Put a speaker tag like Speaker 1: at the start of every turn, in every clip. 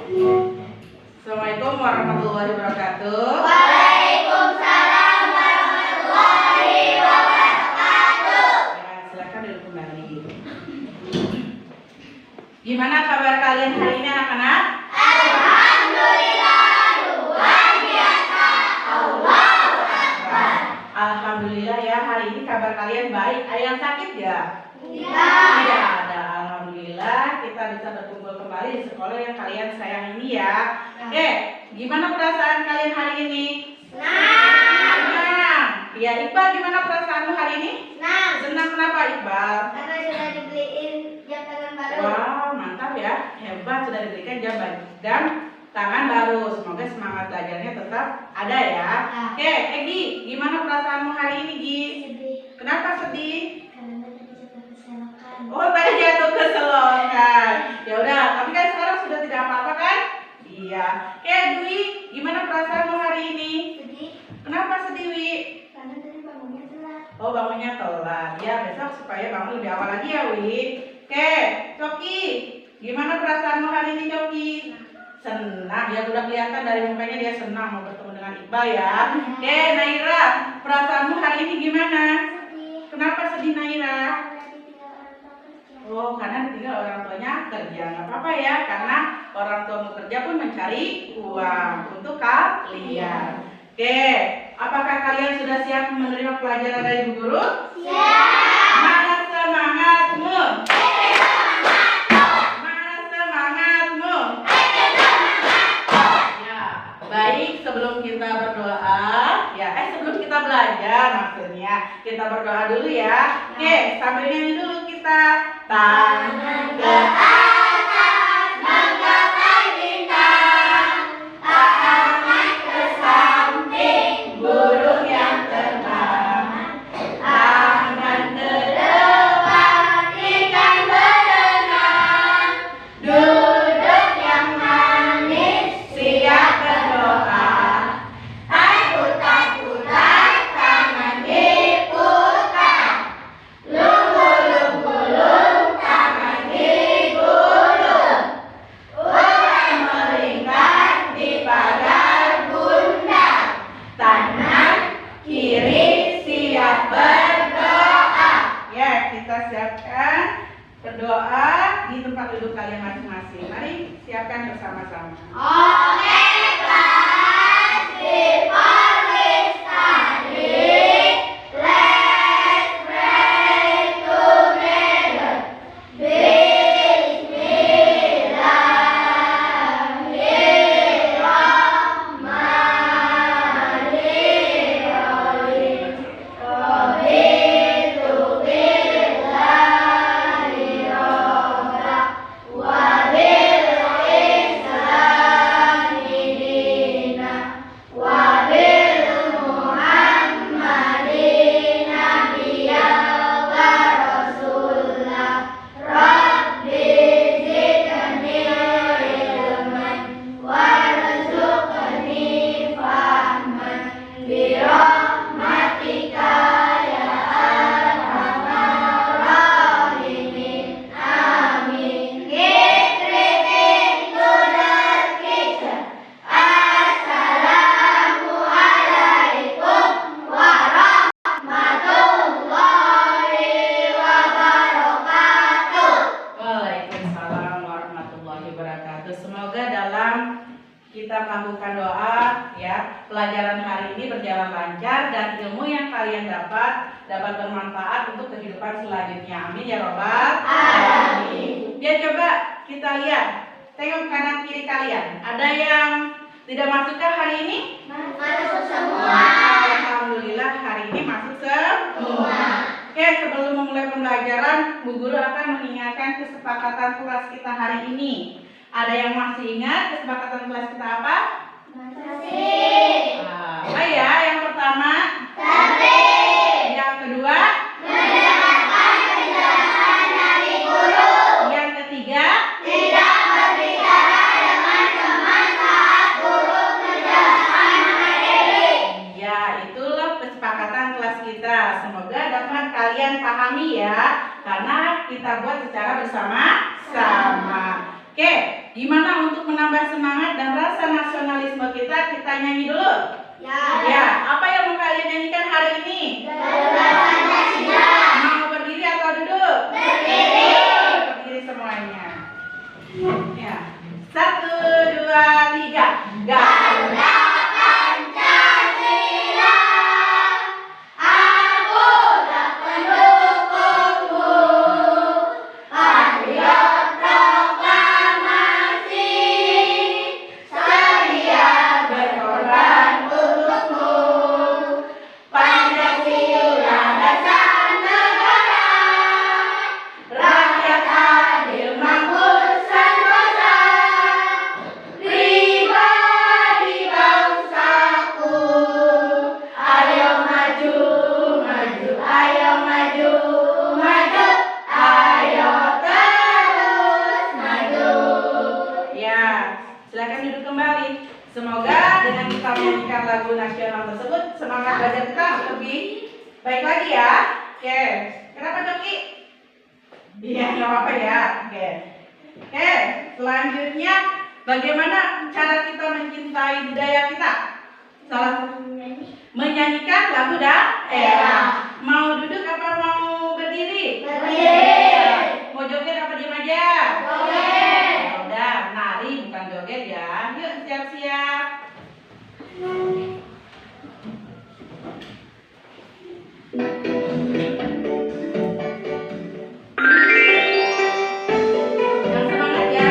Speaker 1: Assalamualaikum warahmatullahi wabarakatuh.
Speaker 2: Waalaikumsalam warahmatullahi wabarakatuh.
Speaker 1: Ya, silakan duduk kembali. Gimana kabar kalian hari ini anak-anak?
Speaker 2: Alhamdulillah luar biasa. Allahu Akbar.
Speaker 1: Alhamdulillah ya, hari ini kabar kalian baik. Ada yang sakit ya? Tidak ada. Alhamdulillah kita bisa berkumpul kembali di sekolah yang kalian sayang ini ya. Oke, gimana perasaan kalian hari ini? Senang. Ya, Iqbal, gimana perasaanmu hari ini? Senang kenapa, Iqbal?
Speaker 2: Karena sudah dibeliin jam tangan baru.
Speaker 1: Wah, mantap ya. Hebat, sudah diberikan jam tangan baru. Semoga semangat belajarnya tetap ada ya. Oke, Egi, gimana perasaanmu hari ini, Gi?
Speaker 2: Sedih
Speaker 1: Kenapa sedih?
Speaker 2: karena tadi jatuh keselokan.
Speaker 1: Oh, tadi jatuh ke selokan. Ya udah, tapi kan sekarang sudah tidak apa-apa kan? Iya. Oke, Dwi, gimana perasaanmu hari ini?
Speaker 2: Sedih
Speaker 1: Kenapa sedih, Wi?
Speaker 2: karena tadi bangunnya telat.
Speaker 1: Oh, bangunnya telat. Ya, besok supaya bangun lebih awal lagi ya, Wi. Oke, Coki, gimana perasaanmu hari ini, Coki? Senang. Ya, udah kelihatan dari mukanya dia senang mau bertemu dengan Iqbal ya. Oke, Naira, perasaanmu hari ini gimana?
Speaker 2: Sedih
Speaker 1: Kenapa sedih, Naira?
Speaker 2: karena ditinggal orang tua kerja.
Speaker 1: Oh, karena ditinggal orang tuanya kerja. Nggak apa-apa ya, karena orang tuamu kerja pun mencari uang untuk kalian. Oke, apakah kalian sudah siap menerima pelajaran dari Bu Guru? Mana semangatmu? Mana semangatmu? Ya, baik, sebelum kita berdoa, sebelum kita belajar maksudnya, kita berdoa dulu ya. Oke, sambil nyanyi dulu kita. Tangan ke atas, menggapai bintang, tangan ke samping, burung yang terbang, tangan ke depan, ikan berenang, duduk yang manis, siap berdoa. Hai putar-putar, tangan diputar, lungu-lungu-lung, tangan digulung, ular melingkar di pagar bunda, tangan kiri siap berdoa. Ya, kita siapkan berdoa di tempat duduk kalian masing-masing. Mari siapkan bersama-sama.
Speaker 2: Oke, kelas before we study, let's pray together. Bismillahirrahmanirrahim. Raditu billahi rabba wa bil islami dina wa bil muhammadin nabiyyan wa rasulah. Rabbi zidni ilman warzuqni fahman bi rahmatika ya arhamar rahimin. Amin. Get ready to the kitchen. Assalamualaikum warahmatullahi wabarakatuh.
Speaker 1: Waalaikumsalam warahmatullahi wabarakatuh. Semoga dalam kita melakukan doa ya, pelajaran hari ini berjalan lancar dan ilmu yang kalian dapat bermanfaat untuk kehidupan selanjutnya. Amin ya robbal alamin. Ya, coba kita lihat, tengok kanan kiri kalian. Ada yang tidak masukkah hari ini?
Speaker 2: Masuk semua.
Speaker 1: Alhamdulillah hari ini masuk semua. Oke, sebelum memulai pembelajaran, Bu Guru akan mengingatkan kesepakatan kelas kita hari ini. Ada yang masih ingat kesepakatan kelas kita apa?
Speaker 2: Masih.
Speaker 1: Apa ya? Yang pertama,
Speaker 2: Tertib.
Speaker 1: yang kedua,
Speaker 2: Mendengarkan penjelasan dari guru.
Speaker 1: yang ketiga,
Speaker 2: Tidak berbicara dengan teman saat guru menjelaskan materi.
Speaker 1: ya itulah kesepakatan kelas kita. Semoga dapat kalian pahami ya, karena kita buat secara bersama-sama. Oke, gimana untuk menambah menambah semangat dan rasa nasionalisme kita nyanyi dulu.
Speaker 2: Ya.
Speaker 1: Ya, apa yang mau kalian nyanyikan hari ini? Mau berdiri atau duduk?
Speaker 2: Berdiri.
Speaker 1: Berdiri semuanya. Ya. 1, 2, 3.
Speaker 2: Garuda Pancasila, aku tak pendukungmu. Patriot proklamasi, sedia berkorban untukmu. Pancasila dasar negara, rakyat adil makmur sentosa. Pribadi bangsaku, ayo maju, maju, ayo maju, maju, ayo terus maju.
Speaker 1: Ya, silakan duduk kembali. Semoga dengan kita menyanyikan lagu nasional tersebut semangat belajar kita lebih baik lagi ya. Oke, kenapa Joki? Iya, nggak apa-apa ya. Oke, selanjutnya bagaimana cara kita mencintai budaya kita? Salah satu menyanyikan lagu daerah. Mau duduk apa mau berdiri?
Speaker 2: Berdiri.
Speaker 1: Mau joget apa diam aja?
Speaker 2: Joget.
Speaker 1: Ya udah, nari bukan joget ya. Yuk siap-siap. Yang semangat ya.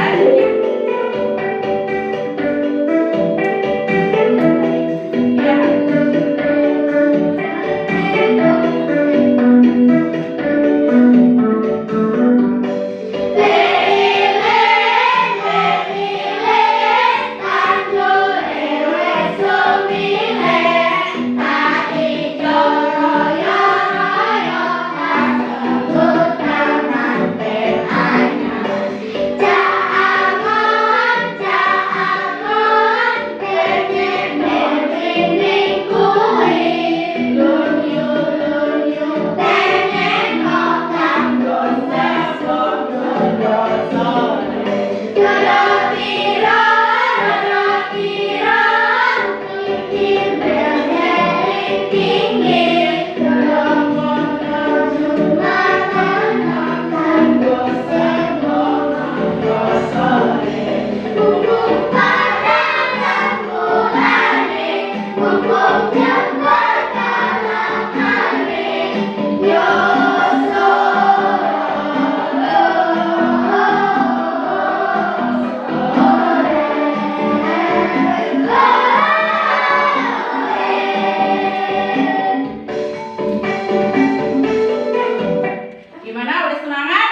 Speaker 1: Gimana? Udah semangat?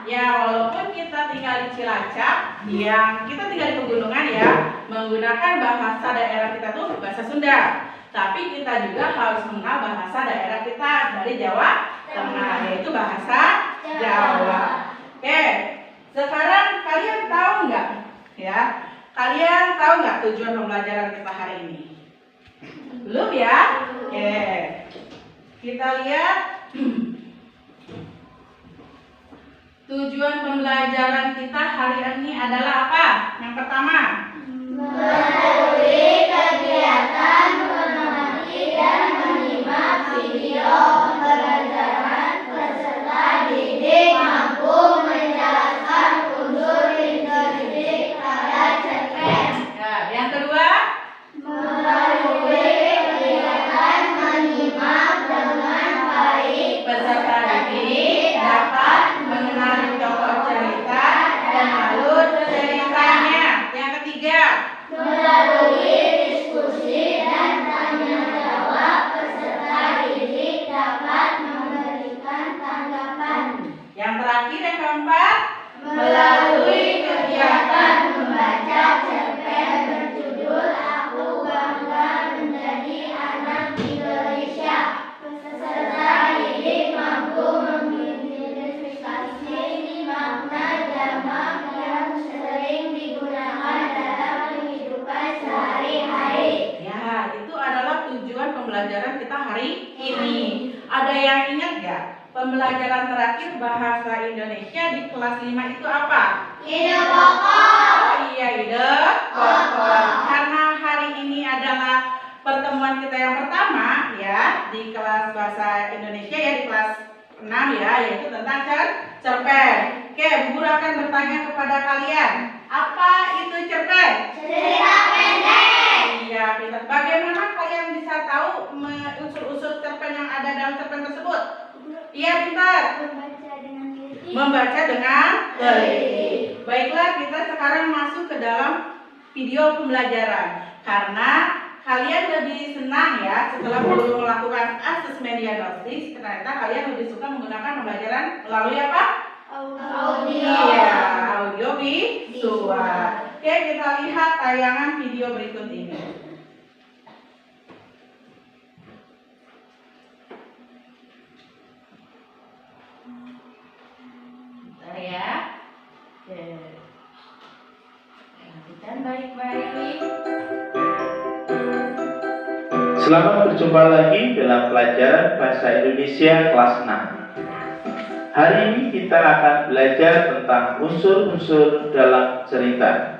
Speaker 1: Ya, walaupun kita tinggal di Cilacap, yang kita tinggal di pegunungan ya, menggunakan bahasa daerah kita tuh bahasa Sunda. Tapi kita juga harus mengenal bahasa daerah kita dari Jawa Tengah, yaitu bahasa Jawa. Oke, sekarang kalian tahu nggak? Ya, kalian tahu nggak tujuan pembelajaran kita hari ini? Belum ya? Oke, kita lihat. Tujuan pembelajaran kita hari ini adalah apa? Yang pertama,
Speaker 2: Melalui kegiatan mengamati dan menyimak video pembelajaran, peserta didik mampu menjelaskan unsur integrasi pada cerpen.
Speaker 1: nah, yang kedua,
Speaker 2: Melalui kegiatan menyimak dengan baik,
Speaker 1: peserta didik dapat mengenali tokoh cerita dan alur ceritanya. Yang ketiga,
Speaker 2: melalui diskusi dan tanya jawab, peserta didik dapat memberikan tanggapan.
Speaker 1: yang terakhir, yang keempat,
Speaker 2: Melalui kegiatan membaca cerpen berjudul Aku Bangga Menjadi Anak Indonesia, peserta didik mampu mengidentifikasi makna jamak yang sering digunakan dalam kehidupan sehari-hari.
Speaker 1: ya itu adalah tujuan pembelajaran kita hari ini. Ada yang ingat nggak? pelajaran terakhir bahasa Indonesia di kelas 5 itu apa?
Speaker 2: Ide pokok.
Speaker 1: Oh iya, ide pokok. Karena hari ini adalah pertemuan kita yang pertama ya di kelas bahasa Indonesia ya, di kelas 6 ya, yaitu tentang cerpen. Oke, Bu Guru akan bertanya kepada kalian, apa itu cerpen?
Speaker 2: Cerita pendek.
Speaker 1: Iya, pintar. Bagaimana kalian bisa tahu unsur-unsur cerpen yang ada dalam cerpen tersebut? Iya, pintar.
Speaker 2: Membaca dengan teliti.
Speaker 1: Membaca dengan teliti. Baiklah, kita sekarang masuk ke dalam video pembelajaran. Karena kalian lebih senang ya setelah melakukan asesmen diagnostik, ternyata kalian lebih suka menggunakan pembelajaran melalui apa?
Speaker 2: Audio.
Speaker 1: Iya, audio visual. Oke, kita lihat tayangan video berikut ini. Bentar ya. Oke. Perhatikan baik-baik.
Speaker 3: Selamat berjumpa lagi dalam pelajaran Bahasa Indonesia kelas 6. Hari ini kita akan belajar tentang unsur-unsur dalam cerita.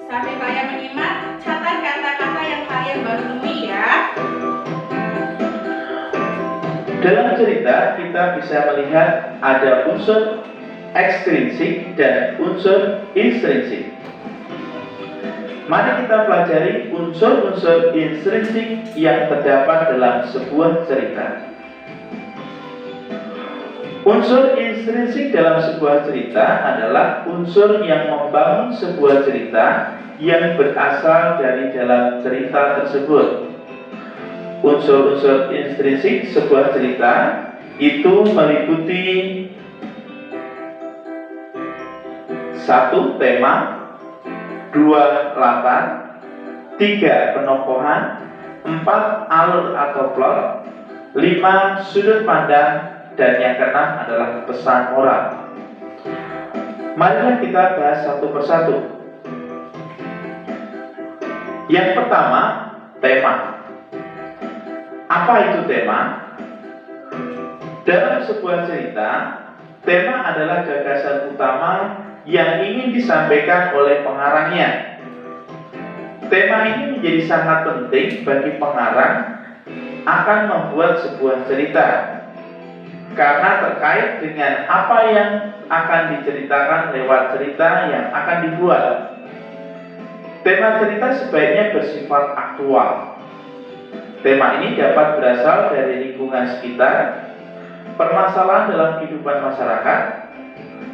Speaker 1: Sambil kalian menyimak, catat kata-kata yang kalian baru temui ya.
Speaker 3: Dalam cerita kita bisa melihat ada unsur ekstrinsik dan unsur intrinsik. Mari kita pelajari unsur-unsur intrinsik yang terdapat dalam sebuah cerita. Unsur intrinsik dalam sebuah cerita adalah unsur yang membangun sebuah cerita yang berasal dari dalam cerita tersebut. Unsur-unsur intrinsik sebuah cerita itu meliputi 1. Tema, 2. Latar, 3. Penokohan, 4. Alur atau plot, 5. Sudut pandang, dan yang keenam adalah pesan moral. Marilah kita bahas satu persatu. Yang pertama, tema. Apa itu tema? Dalam sebuah cerita, tema adalah gagasan utama yang ingin disampaikan oleh pengarangnya. Tema ini menjadi sangat penting bagi pengarang akan membuat sebuah cerita, karena terkait dengan apa yang akan diceritakan lewat cerita yang akan dibuat. Tema cerita sebaiknya bersifat aktual. Tema ini dapat berasal dari lingkungan sekitar, permasalahan dalam kehidupan masyarakat,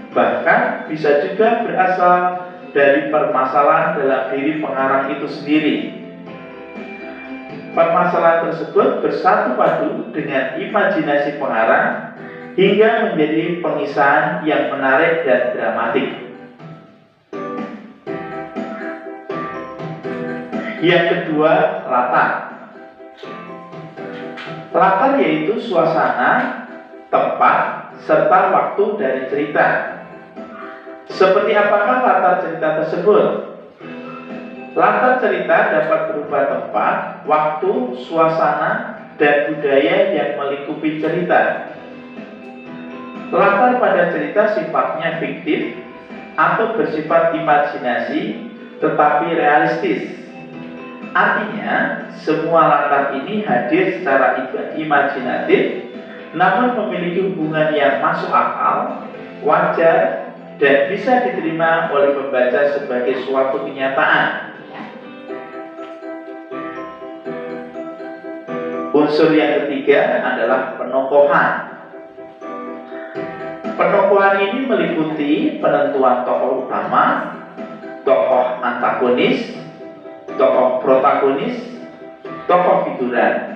Speaker 3: bahkan bisa juga berasal dari permasalahan dalam diri pengarang itu sendiri. Permasalahan tersebut bersatu padu dengan imajinasi pengarang hingga menjadi pengisahan yang menarik dan dramatik. Yang kedua, latar. Latar yaitu suasana, tempat, serta waktu dari cerita. Seperti apakah latar cerita tersebut? Latar cerita dapat berupa tempat, waktu, suasana, dan budaya yang melingkupi cerita. Latar pada cerita sifatnya fiktif atau bersifat imajinasi tetapi realistis. Artinya, semua latar ini hadir secara imajinatif namun memiliki hubungan yang masuk akal, wajar, dan bisa diterima oleh pembaca sebagai suatu kenyataan. Unsur yang ketiga adalah penokohan. Penokohan ini meliputi penentuan tokoh utama, tokoh antagonis, tokoh protagonis, tokoh figuran.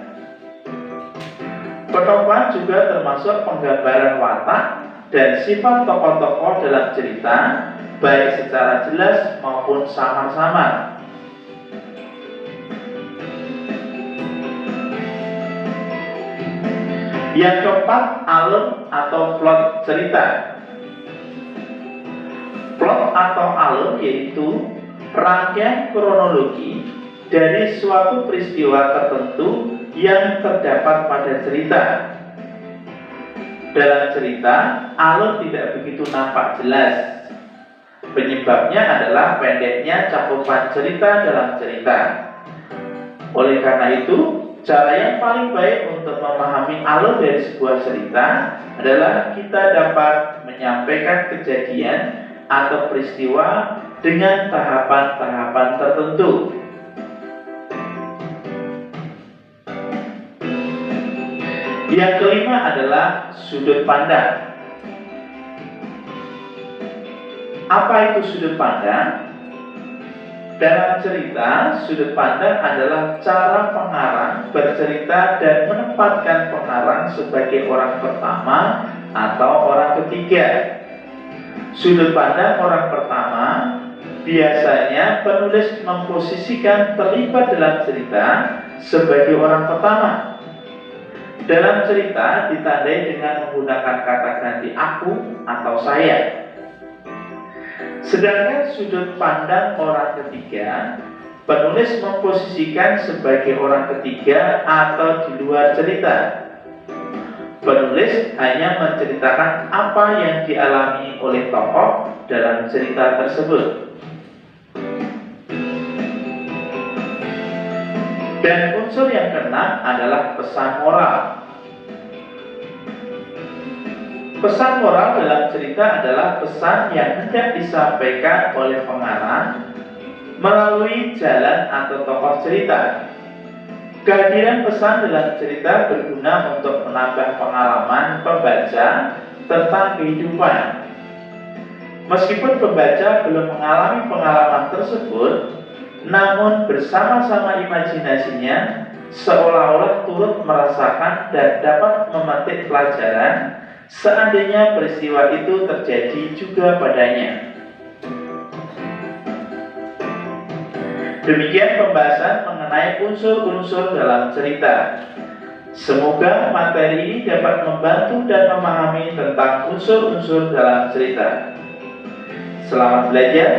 Speaker 3: Penokohan juga termasuk penggambaran watak dan sifat tokoh-tokoh dalam cerita, baik secara jelas maupun samar-samar. Yang keempat, alur atau plot cerita. Plot atau alur yaitu rangkaian kronologi dari suatu peristiwa tertentu yang terdapat pada cerita. dalam cerita, alur tidak begitu nampak jelas. Penyebabnya adalah pendeknya cakupan cerita dalam cerita. Oleh karena itu, cara yang paling baik untuk memahami alur dari sebuah cerita adalah kita dapat menyampaikan kejadian atau peristiwa dengan tahapan-tahapan tertentu. Yang kelima adalah sudut pandang. Apa itu sudut pandang? Dalam cerita, sudut pandang adalah cara pengarang bercerita dan menempatkan pengarang sebagai orang pertama atau orang ketiga. Sudut pandang orang pertama, biasanya penulis memposisikan terlibat dalam cerita sebagai orang pertama. Dalam cerita ditandai dengan menggunakan kata ganti aku atau saya. Sedangkan sudut pandang orang ketiga, penulis memposisikan sebagai orang ketiga atau di luar cerita. Penulis hanya menceritakan apa yang dialami oleh tokoh dalam cerita tersebut. Dan unsur yang keenam adalah pesan moral. Pesan moral dalam cerita adalah pesan yang hendak disampaikan oleh pengarang melalui jalan atau tokoh cerita. Kehadiran pesan dalam cerita berguna untuk menambah pengalaman pembaca tentang kehidupan. Meskipun pembaca belum mengalami pengalaman tersebut, namun bersama-sama imajinasinya seolah-olah turut merasakan dan dapat memetik pelajaran seandainya peristiwa itu terjadi juga padanya. Demikian pembahasan mengenai unsur-unsur dalam cerita. Semoga materi ini dapat membantu dan memahami tentang unsur-unsur dalam cerita. Selamat belajar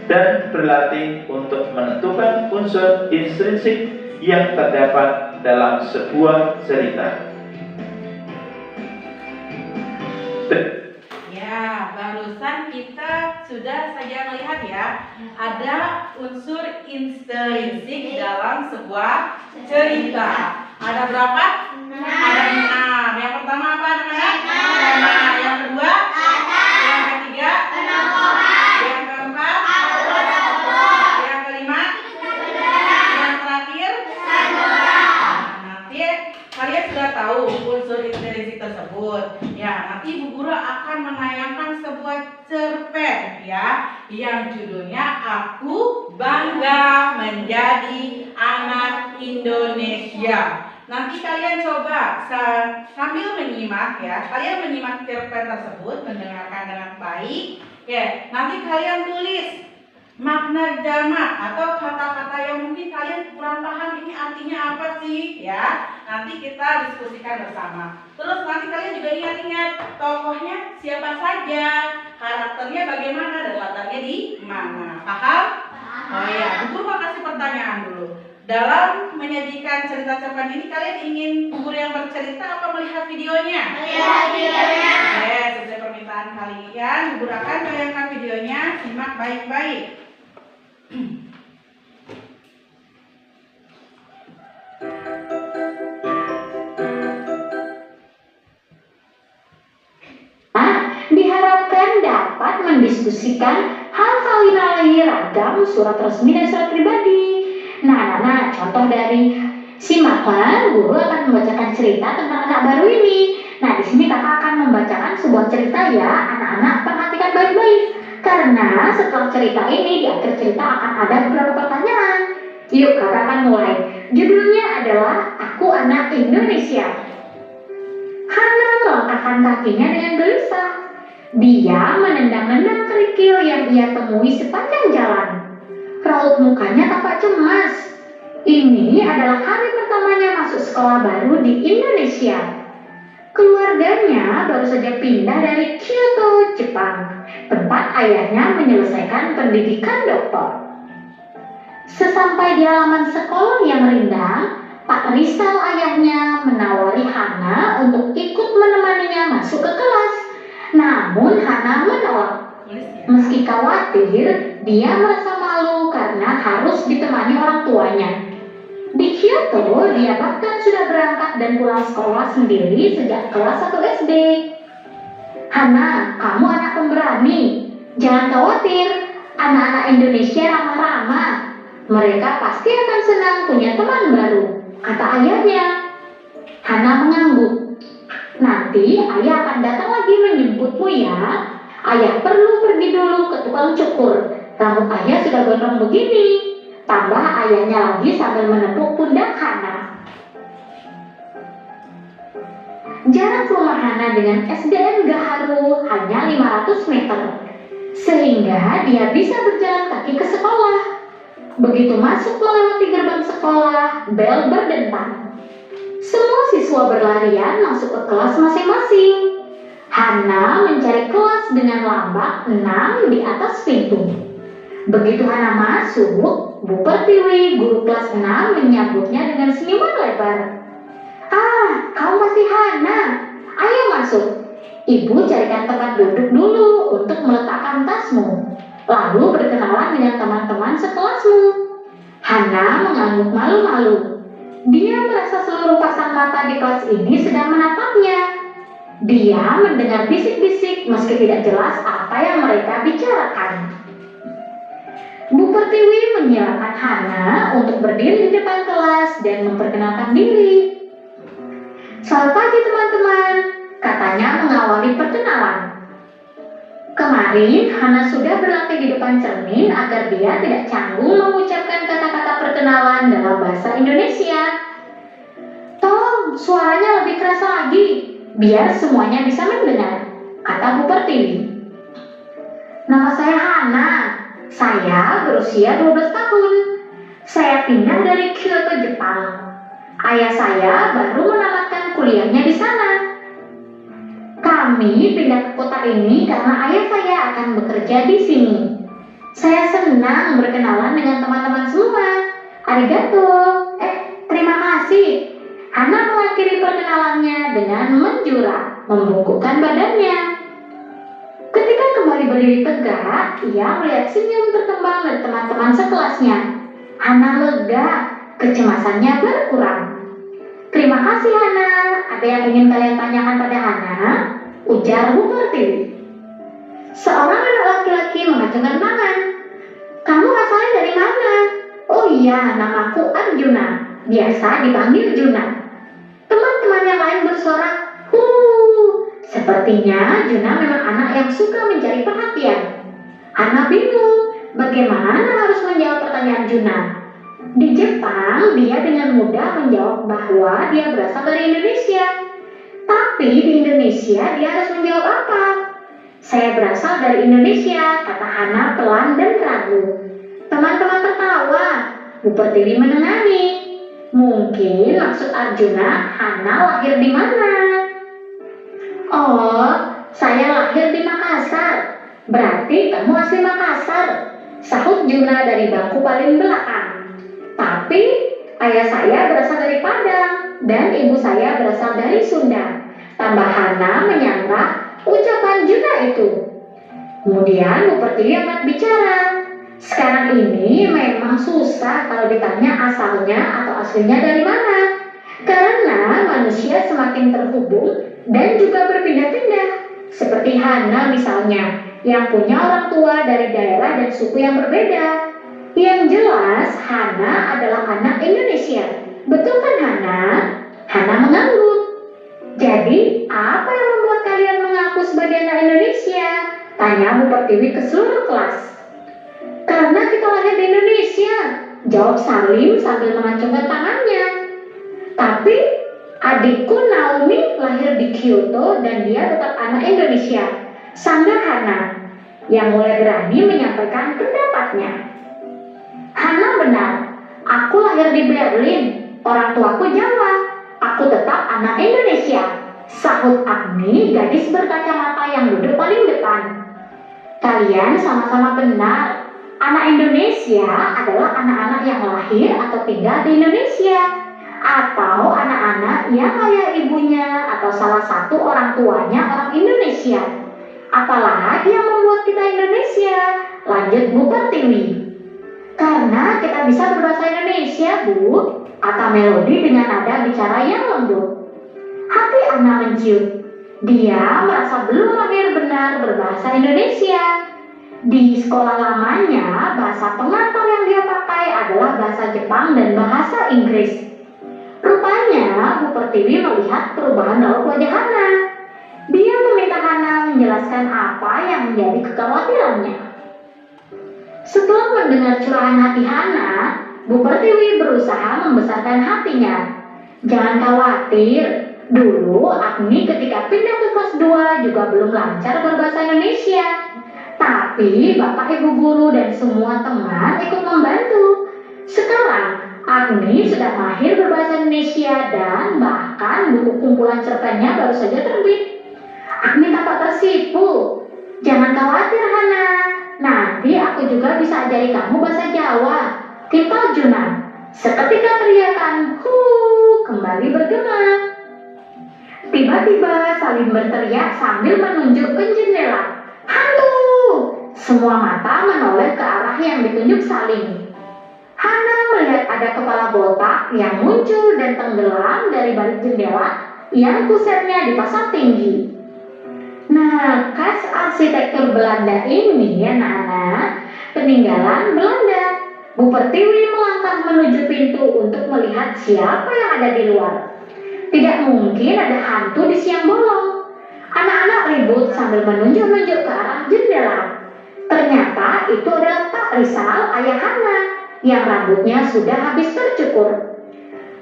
Speaker 3: dan berlatih untuk menentukan unsur intrinsik yang terdapat dalam sebuah cerita.
Speaker 1: Ya, barusan kita sudah saja melihat ya, ada unsur intrinsik dalam sebuah cerita. Ada berapa? Ada 6. Yang pertama apa namanya? Nama. Yang kedua? Yang ketiga? Yang keempat? Yang kelima? Yang terakhir? Nah, nanti kalian sudah tahu unsur intrinsik tersebut. Ya, nanti Bu Guru akan menayangkan sebuah cerpen ya, yang judulnya Aku Bangga Menjadi Anak Indonesia. Nanti kalian coba sambil menyimak ya, kalian menyimak cerpen tersebut, mendengarkan dengan baik. Ya, nanti kalian tulis makna jamak atau kata-kata yang mungkin kalian kurang paham ini artinya apa sih ya. Nanti kita diskusikan bersama. Terus nanti kalian juga ingat-ingat tokohnya siapa saja, karakternya bagaimana dan latarnya di mana. Paham? Oh ya, Bu Guru mau kasih pertanyaan dulu. Dalam menyajikan cerita cerpen ini kalian ingin Bu Guru yang bercerita apa melihat videonya?
Speaker 2: Melihat videonya.
Speaker 1: Oke, sesuai permintaan kalian, Bu Guru akan tayangkan videonya. Simak baik-baik.
Speaker 4: Diharapkan dapat mendiskusikan hal-hal ragam surat resmi dan surat pribadi. Nah, contoh dari simaklah, guru akan membacakan cerita tentang anak baru ini. Nah, di sini kakak akan membacakan sebuah cerita ya, anak-anak perhatikan baik-baik. Karena setelah cerita ini, di akhir cerita akan ada beberapa pertanyaan. Yuk, kakak akan mulai. Judulnya adalah Aku Anak Indonesia. Hana melangkahkan kakinya dengan gelisah. Dia menendang-nendang kerikil yang ia temui sepanjang jalan. Raut mukanya tampak cemas. Ini adalah hari pertamanya masuk sekolah baru di Indonesia. Keluarganya baru saja pindah dari Kyoto, Jepang, tempat ayahnya menyelesaikan pendidikan doktor. Sesampai di halaman sekolah yang rindang, Pak Rizal ayahnya menawari Hana untuk ikut menemaninya masuk ke kelas. Namun Hana menolak. Meski khawatir, dia merasa malu karena harus ditemani orang tuanya. Di Kyoto, dia bahkan sudah berangkat dan pulang sekolah sendiri sejak kelas 1 SD. Hana, kamu anak pemberani. Jangan khawatir, anak-anak Indonesia ramah-ramah. Mereka pasti akan senang punya teman baru, kata ayahnya. Hana mengangguk. Nanti ayah akan datang lagi menjemputmu ya. Ayah perlu pergi dulu ke tukang cukur. Rambut ayah sudah gondrong begini. Tambah ayahnya lagi sambil menepuk pundak Hana. Jarak rumah Hana dengan SDN Gaharu hanya 500 meter. Sehingga dia bisa berjalan kaki ke sekolah. Begitu masuk melewati gerbang sekolah, bel berdentang. Semua siswa berlarian masuk ke kelas masing-masing. Hana mencari kelas dengan lambat 6 di atas pintu. Begitu Hana masuk, Bu Pertiwi, guru kelas 6 menyambutnya dengan senyuman lebar. Ah, kamu masih Hana. Ayo masuk. Ibu carikan tempat duduk dulu untuk meletakkan tasmu. Lalu berkenalan dengan teman-teman sekelasmu. Hana mengangguk malu-malu. Dia merasa seluruh pasang mata di kelas ini sedang menatapnya. Dia mendengar bisik-bisik meski tidak jelas apa yang mereka bicarakan. Bu Pertiwi menyilakan Hana untuk berdiri di depan kelas dan memperkenalkan diri. Selamat pagi teman-teman, katanya mengawali perkenalan. Kemarin Hana sudah berlatih di depan cermin agar dia tidak canggung mengucapkan kata-kata perkenalan dalam bahasa Indonesia. Tolong suaranya lebih keras lagi, biar semuanya bisa mendengar, kata Bu Pertiwi. Nama saya Hana, saya berusia 12 tahun. Saya pindah dari Kyoto, Jepang. Ayah saya baru menamatkan kuliahnya di sana. Kami pindah ke kota ini karena ayah saya akan bekerja di sini. Saya senang berkenalan dengan teman-teman semua. Arigato. Terima kasih. Hana mengakhiri perkenalannya dengan menjura, membungkukkan badannya. Ketika kembali berdiri tegak, ia melihat senyum berkembang dari teman-teman sekelasnya. Hana lega, kecemasannya berkurang. Terima kasih Hana. Ada yang ingin kalian tanyakan pada Hana? Ujar Bu Pertiwi. Seorang anak laki-laki mengacungkan tangan. Kamu asalnya dari mana? Oh iya, namaku Arjuna. Biasa dipanggil Juna. Teman-teman yang lain bersorak, sepertinya Juna memang anak yang suka mencari perhatian. Hana bingung, bagaimana harus menjawab pertanyaan Juna. Di Jepang, dia dengan mudah menjawab bahwa dia berasal dari Indonesia. Tapi di Indonesia, dia harus menjawab apa? Saya berasal dari Indonesia, kata Hana pelan dan ragu. Teman-teman tertawa, Bu Pertiwi menengahi. Mungkin maksud Arjuna, Hana lahir di mana? Oh, saya lahir di Makassar. Berarti kamu asli Makassar, sahut Juna dari bangku paling belakang. Tapi ayah saya berasal dari Padang dan ibu saya berasal dari Sunda. Tambah Hana menyangka ucapan Juna itu. Kemudian Bu Pertiwi angkat bicara. Sekarang ini memang susah kalau ditanya asalnya atau aslinya dari mana. Karena manusia semakin terhubung dan juga berpindah-pindah. Seperti Hana misalnya, yang punya orang tua dari daerah dan suku yang berbeda. Yang jelas, Hana adalah anak Indonesia. Betul kan Hana? Hana mengangguk. Jadi, apa yang membuat kalian mengaku sebagai anak Indonesia? Tanya Bu Pertiwi ke seluruh kelas. Karena kita lahir di Indonesia, jawab Salim sambil mengacungkan tangannya. Tapi adikku Naomi lahir di Kyoto dan dia tetap anak Indonesia, sanggar Hana, yang mulai berani menyampaikan pendapatnya. Hana benar, aku lahir di Berlin, orang tuaku Jawa, aku tetap anak Indonesia, sahut Agni, gadis berkacamata yang duduk paling depan. Kalian sama-sama benar. Anak Indonesia adalah anak-anak yang lahir atau tinggal di Indonesia. atau anak-anak yang ayah ibunya atau salah satu orang tuanya orang Indonesia. Apalagi yang membuat kita Indonesia? Lanjut Bu Pertiwi. Karena kita bisa berbahasa Indonesia, Bu, kata Melody dengan nada bicara yang lembut. Hati Ana menciut. Dia merasa belum lahir benar berbahasa Indonesia. Di sekolah lamanya, bahasa pengantar yang dia pakai adalah bahasa Jepang dan bahasa Inggris. Rupanya, Bu Pertiwi melihat perubahan raut wajah Hana. Dia meminta Hana menjelaskan apa yang menjadi kekhawatirannya. Setelah mendengar curahan hati Hana, Bu Pertiwi berusaha membesarkan hatinya. Jangan khawatir, dulu Agni ketika pindah ke kelas 2 juga belum lancar berbahasa Indonesia. Tapi Bapak Ibu guru dan semua teman ikut membantu. Sekarang Agni sudah mahir berbahasa Indonesia dan bahkan buku kumpulan cerpennya baru saja terbit. Agni tampak tersipu. Jangan khawatir Hana, nanti aku juga bisa ajari kamu bahasa Jawa. Timpal Juna. Seketika teriakan hu kembali bergema. Tiba-tiba Salim berteriak sambil menunjuk ke jendela. Hantu! Semua mata menoleh ke arah yang ditunjuk Salim. Hana melihat ada kepala botak yang muncul dan tenggelam dari balik jendela yang kusernya dipasang tinggi. Nah, khas arsitektur Belanda ini, anak-anak, peninggalan Belanda. Bu Pertiwi melangkah menuju pintu untuk melihat siapa yang ada di luar. Tidak mungkin ada hantu di siang bolong. Anak-anak ribut sambil menunjuk-nunjuk ke arah jendela. Ternyata itu adalah Pak Rizal, ayah Hana, yang rambutnya sudah habis tercukur.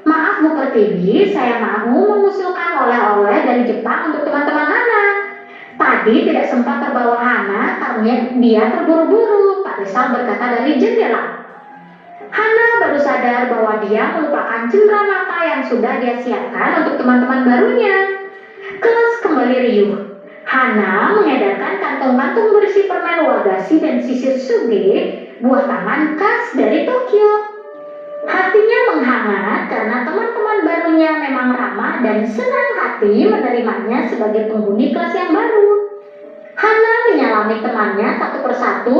Speaker 4: Maaf Bu Pertiwi, saya mau mengusulkan oleh-oleh dari Jepang untuk teman-teman Hana. Tadi tidak sempat terbawa Hana karena dia terburu-buru, Pak Rizal berkata dari jendela. Hana baru sadar bahwa dia melupakan cendera mata yang sudah dia siapkan untuk teman-teman barunya. Kelas kembali riuh. Hana mengedarkan kantong-kantong berisi permen wagashi dan sisir suge, buah tangan khas dari Tokyo. Hatinya menghangat karena teman-teman barunya memang ramah dan senang hati menerimanya sebagai penghuni kelas yang baru. Hana menyalami temannya satu persatu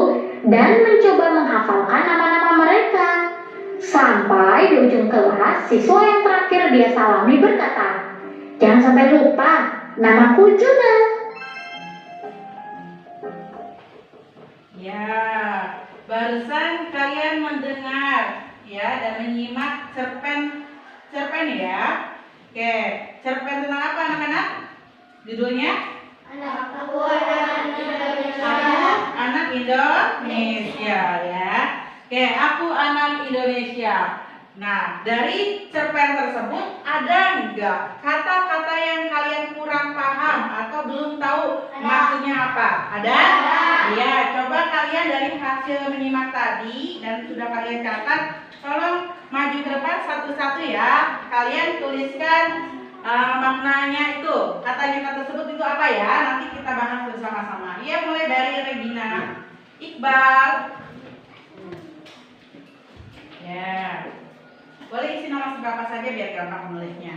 Speaker 4: dan mencoba menghafalkan nama-nama mereka. Sampai di ujung kelas, siswa yang terakhir dia salami berkata, "Jangan sampai lupa, namaku Juna."
Speaker 1: Ya, barusan kalian mendengar ya dan menyimak cerpen ya. Oke, cerpen tentang apa anak-anak? Judulnya? Anak Indonesia ya. Oke, aku anak Indonesia. Nah, dari cerpen tersebut ada enggak kata-kata yang kalian kurang paham atau belum tahu maksudnya apa? Ada? Ya, coba kalian dari hasil menyimak tadi dan sudah kalian catat, tolong maju ke depan satu-satu ya. Kalian tuliskan maknanya itu, kata tersebut itu apa ya? Nanti kita bahas bersama-sama. Ya, mulai dari Regina. Iqbal. Ya. Boleh isi nama seberapa saja biar gampang menulisnya.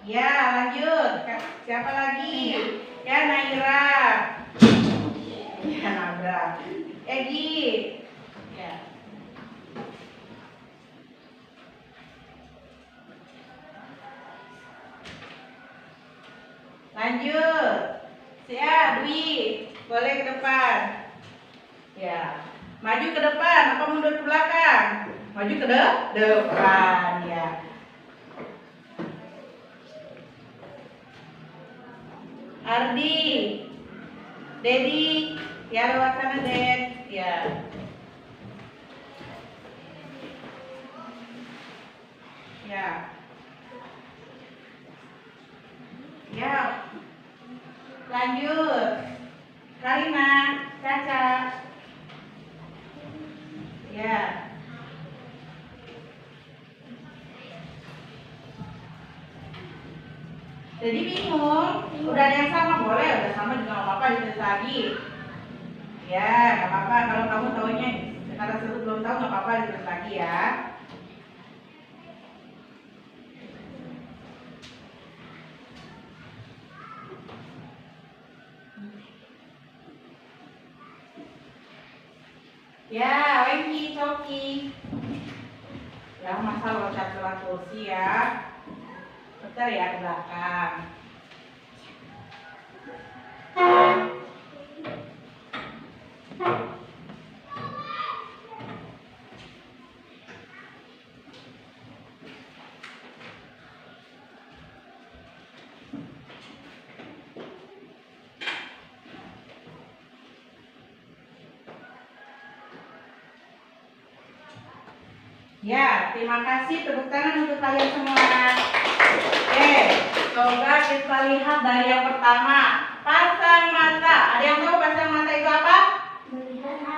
Speaker 1: Ya, lanjut. Siapa lagi? Ya, Naira. Ya, Nabra. Egi. Ya. Lanjut. Ya, Dwi. Boleh ke depan. Ya. Maju ke depan apa mundur ke belakang? Maju ke depan ya. Ardi. Dedi. Ya, lewat sana, Ded. Ya. Ya. Ya. Lanjut. Karina, Caca. Ya. Jadi bingung, udah ada yang sama boleh, udah sama juga nggak apa-apa ditulis lagi. Ya, nggak apa-apa. Kalau kamu tahunya sekarang belum tahu nggak apa-apa, ditulis lagi ya. Ya, Wengki, Coki. Ya, masa loncat kursi ya. Bentar ya ke belakang. Ya, terima kasih, tepuk tangan untuk kalian semua. Oke, coba kita lihat dari yang pertama, pasang mata. Ada yang tahu pasang mata itu apa?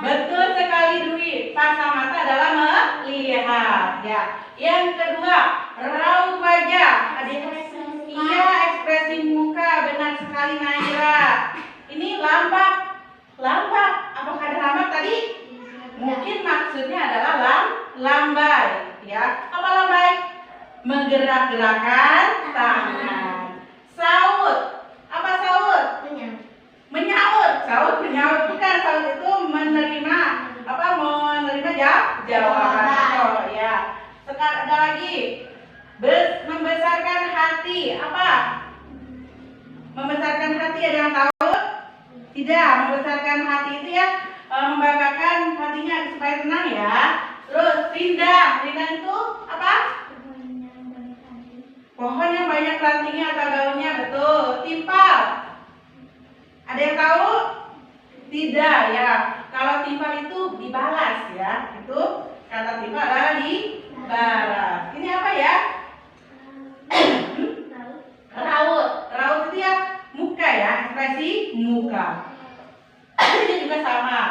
Speaker 1: Betul sekali Dwi, pasang mata adalah melihat. Ya, yang kedua, raut wajah. Iya, ekspresi muka, benar sekali Naira. Ini lambat. Apakah ada lambat tadi? Mungkin maksudnya adalah lambai, ya. Apa lambai? Menggerak-gerakkan tangan. Saut. Apa saut? Menyaut. Saut menyaut, bukan saut itu menerima jawaban. Oh, ya. Sekarang ada lagi. Membesarkan hati. Apa? Membesarkan hati, ada yang tahu? Tidak, membesarkan hati itu ya membanggakan hatinya supaya tenang ya. Terus rindang itu apa? Pohon yang banyak rantingnya atau daunnya, betul. Timpal, ada yang tahu? Tidak ya. Kalau timpal itu dibalas ya. Itu kata timpal adalah dibalas. Ini apa ya? Raut itu ya muka ya, ekspresi muka. Ini juga sama.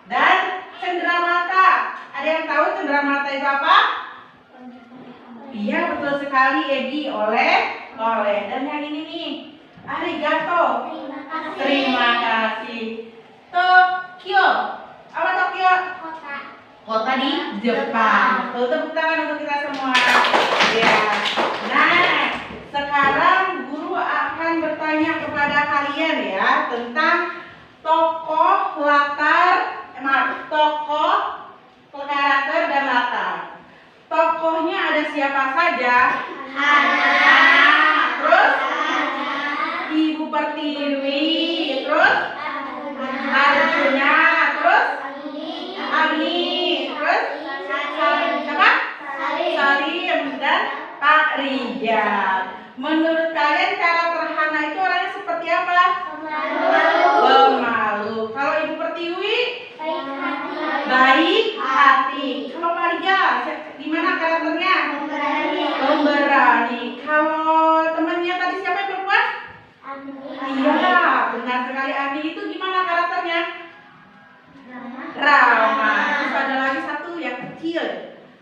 Speaker 1: Dan cenderamata. Ada yang tahu cenderamata itu apa? Iya, betul sekali Egi. Oleh. Dan yang ini nih, arigato. Terima kasih. Tokyo. Apa Tokyo? Kota di Jepang. Tepuk tangan untuk kita semua. Ya. Nah, sekarang guru akan bertanya kepada kalian ya tentang tokoh karakter dan latar. Tokohnya ada siapa saja? Terus Ibu Pertiwi, terus Arjuna, terus Ani, terus siapa? Salim dan Pak Rijal. Menurut kalian karakter Hana itu orangnya seperti apa? Pemalu. Kalau Ibu Pertiwi? Baik hati. Kalau Pak Rijal, gimana karakternya? Pemberani. Kalau temannya tadi siapa yang perempuan? Iya, benar sekali. Ani itu gimana karakternya? Ramah. Terus ada lagi satu yang kecil,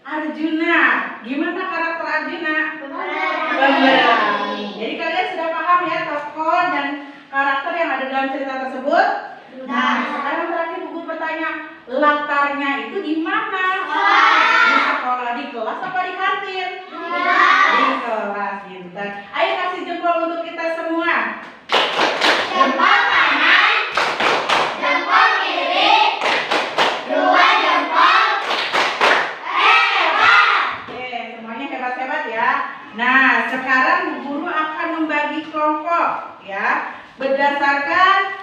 Speaker 1: Arjuna. Gimana karakter Arjuna? Pemberani. Jadi kalian sudah paham ya tokoh dan karakter yang ada dalam cerita tersebut? Nah, sekarang terakhir Ibu bertanya, latarnya itu di mana? Di sekolah, di kelas apa di kantin? Di kelas, pintar. Ayo kasih jempol untuk kita semua.
Speaker 2: Jempol kanan, jempol kiri, 2 jempol. Hebat.
Speaker 1: Oke, semuanya hebat-hebat ya. Nah, sekarang guru akan membagi kelompok ya. Berdasarkan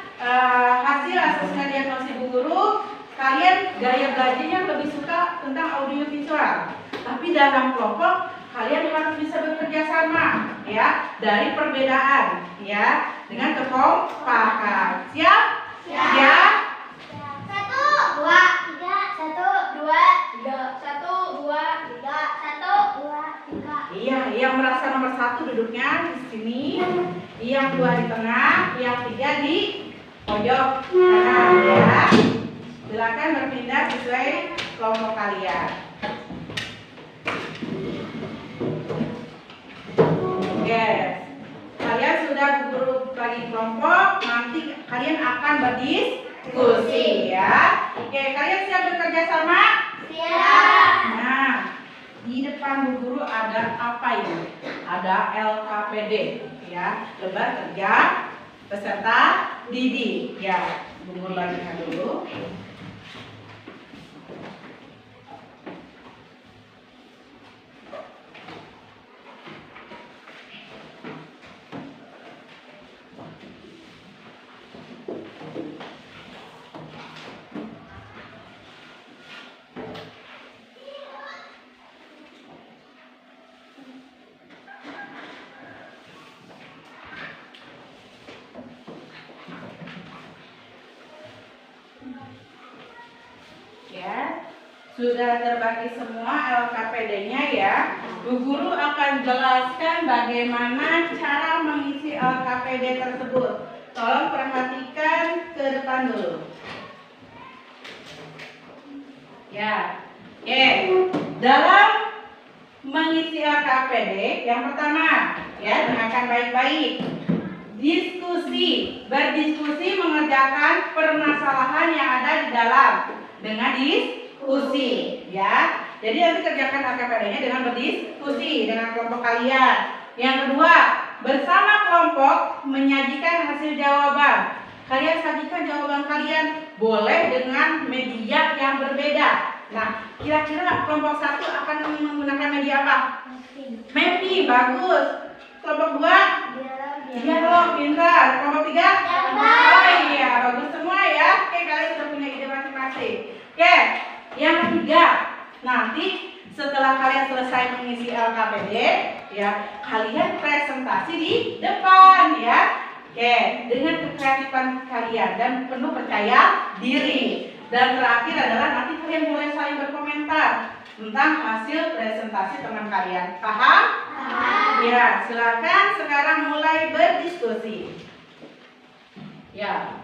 Speaker 1: hasil asesmen diagnosis Bu Guru, kalian gaya belajarnya lebih suka tentang audio visual. Tapi dalam kelompok kalian harus bisa bekerja sama ya, dari perbedaan ya, dengan kekompakan. Siap? Siap?
Speaker 2: 1, 2, 3, 1, 2, 3, 1, 2, 3, 1, 2, 3.
Speaker 1: Iya, yang merasa nomor 1 duduknya di sini, yang 2 di tengah, yang 3 di pojok kanan ya. Silakan berpindah sesuai kelompok kalian. Yes. Kalian sudah guru bagi kelompok, nanti kalian akan berdiskusi diskusi ya. Oke, kalian siap bekerja sama?
Speaker 2: Siap.
Speaker 1: Nah, di depan Bu Guru ada apa ini? Ada LKPD ya, lembar kerja peserta didik ya. Bu Guru bagikan dulu. Ya, sudah terbagi semua LKPD-nya ya. Bu Guru akan jelaskan bagaimana cara mengisi LKPD tersebut. Tolong perhatikan ke depan dulu. Ya, oke. Dalam mengisi LKPD, yang pertama, ya, dengarkan baik-baik. Diskusi, berdiskusi mengerjakan permasalahan yang ada di dalam dengan diskusi, ya. Jadi nanti kerjakan LKPD-nya dengan berdiskusi dengan kelompok kalian. Yang kedua, bersama kelompok menyajikan hasil jawaban. Kalian sajikan jawaban kalian boleh dengan media yang berbeda. Nah, kira-kira kelompok 1 akan menggunakan media apa? Mapping, bagus. Kelompok 2? Dialog, pintar. Kelompok 3? Oh iya, bagus semua ya. Oke, kalian sudah punya ide masing-masing. Oke, yang ketiga, nanti setelah kalian selesai mengisi LKPD, ya, kalian presentasi di depan ya. Oke, dengan kekreatifan kalian dan penuh percaya diri. Dan terakhir adalah nanti kalian boleh saling berkomentar tentang hasil presentasi teman kalian. Paham? Paham. Ya, silakan sekarang mulai berdiskusi. Ya,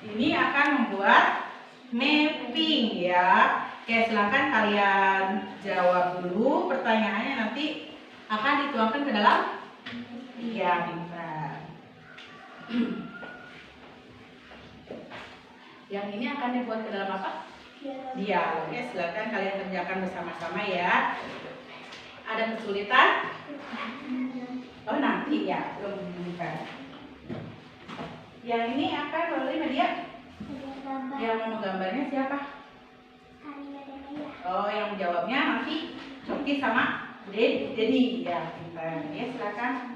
Speaker 1: ini akan membuat mapping ya. Oke, silakan kalian jawab dulu pertanyaannya, nanti akan dituangkan ke dalam. Iya, pintar. Yang ini akan dibuat ke dalam apa? Dialog. Oke, silakan kalian kerjakan bersama-sama ya. Ada kesulitan? Oh, nanti ya, belum bukan. Yang ini akan melalui media. Yang mau menggambarnya siapa? Oh, yang menjawabnya nanti Coki sama Dedi ya, pintar. Ya, silakan.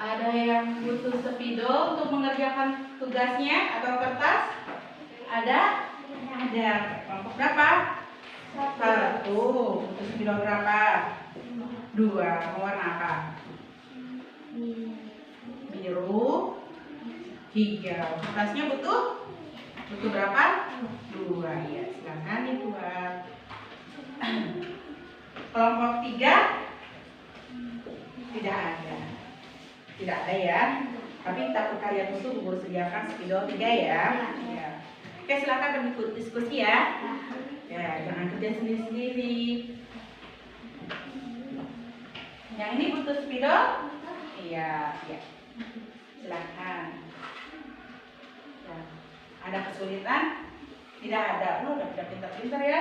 Speaker 1: Ada yang butuh spidol untuk mengerjakan tugasnya atau kertas? Ada? Ada. Kelompok berapa? 1. Butuh spidol berapa? 2. Mau warna apa? Biru, hijau. Kertasnya butuh berapa? 2. Ya, silakan dibuat. Kelompok 3 tidak ada. Tidak ada ya. Tapi tak kalian itu Bu Guru sediakan spidol 3 ya. Ya. Oke, silakan berdiskusi ya. Ya, jangan kerja sendiri-sendiri. Yang ini butuh spidol? Iya, ya. Silakan. Ya. Ada kesulitan? Tidak ada. Lo udah pintar-pintar ya.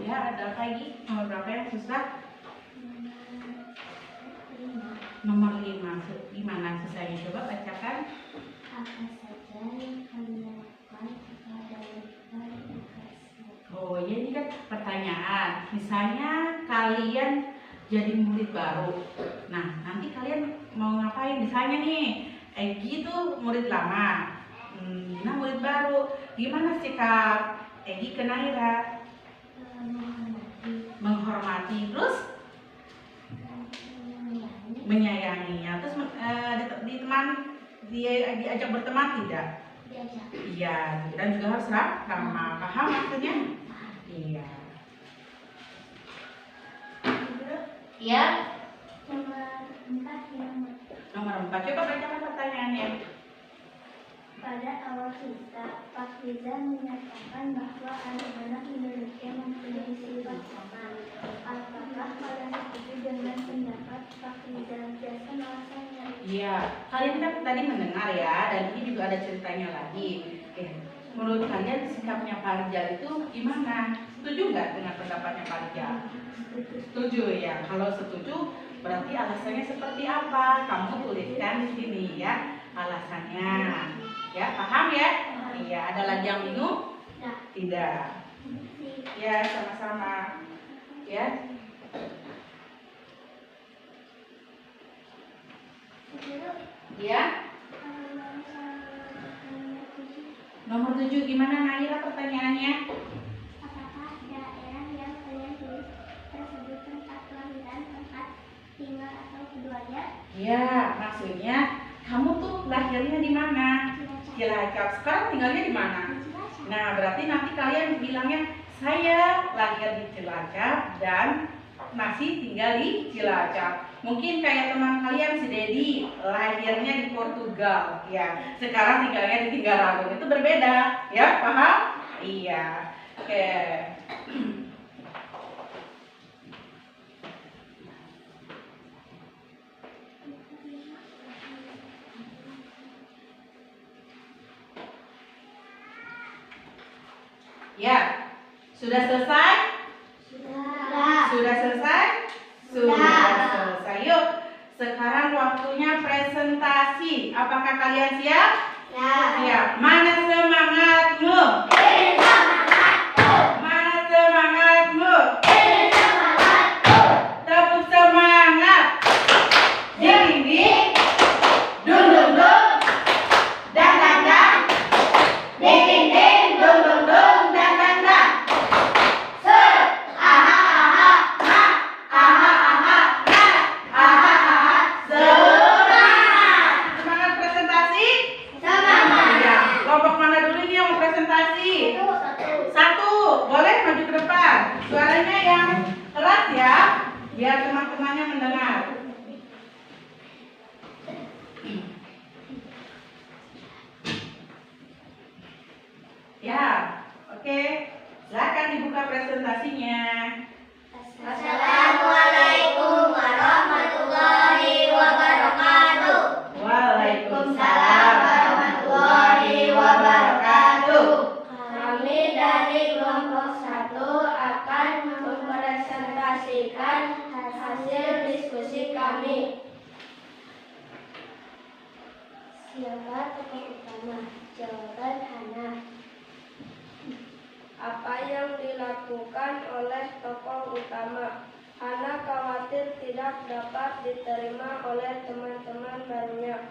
Speaker 1: Ya, ada apa lagi? Nomor berapa yang susah? Nomor 5. Gimana susahnya? Coba bacakan.
Speaker 2: Apa saja yang kalian lakukan kepada mereka yang kasih?
Speaker 1: Oh, ya ini kan pertanyaan. Misalnya kalian jadi murid baru. Nah, nanti kalian mau ngapain? Misalnya nih, Egi tuh murid lama. Nah, murid baru. Gimana sikap Egi ke Naira? Menghormati. Terus menyayanginya. Terus diajak berteman tidak?
Speaker 2: Diajak.
Speaker 1: Iya, dan juga harus ramah. Paham maksudnya? Iya. Ya. Nomor 4. Coba bacakan pertanyaannya.
Speaker 2: Pada awal kisah, Pak Riza menyatakan bahwa anak-anak Indonesia mempunyai sifat sama. Apakah kalian setuju dengan pendapat Pak Riza? Jelaskan alasannya.
Speaker 1: Iya, kalian kan tadi mendengar ya, dan ini juga ada ceritanya lagi. Menurut kalian sikapnya Pak Rijal itu gimana? Setuju nggak dengan pendapatnya Pak Rijal? Setuju ya. Kalau setuju, berarti alasannya seperti apa? Kamu tuliskan di sini ya alasannya. Ya, paham ya? Iya. Ada lagi yang bingung? Tidak. Ya, sama-sama. Ya. Ya. Nomor 7 gimana Naira pertanyaannya?
Speaker 2: Apakah daerah yang kalian tulis tersebut tempat kelahiran, tempat tinggal, atau keduanya?
Speaker 1: Ya, maksudnya kamu tuh lahirnya di mana? Cilacap. Sekarang tinggalnya di mana? Nah, berarti nanti kalian bilangnya saya lahir di Cilacap dan masih tinggal di Cilacap. Mungkin kayak teman kalian si Dedi lahirnya di Portugal, ya. Sekarang tinggalnya di Tinggaragung. Itu berbeda, ya? Paham? Iya. Oke. Ya. Sudah selesai? Sudah selesai? Sudah selesai. Yuk, sekarang waktunya presentasi. Apakah kalian siap? Siap. Mana semangatmu? Mana semangatmu? Tepuk semangat. Ding ding. Dung dung dung. Dang dang dang. Ding ding ding. Dung dung dung. Dang dang dang. Semangat presentasi? Iya. Kelompok mana dulu ini yang mau presentasi? Satu. Boleh maju ke depan. Suaranya yang keras ya, biar teman-temannya mendengar. Ya, oke. Silakan dibuka presentasinya.
Speaker 2: Assalamualaikum warahmatullahi wabarakatuh.
Speaker 1: Waalaikumsalam warahmatullahi wabarakatuh.
Speaker 2: Kami dari kelompok 1 akan mempresentasikan hasil diskusi kami. Siapa tokoh utama? Jawaban Hana. Apa yang dilakukan oleh tokoh utama? Hana khawatir tidak dapat diterima oleh teman-teman barunya.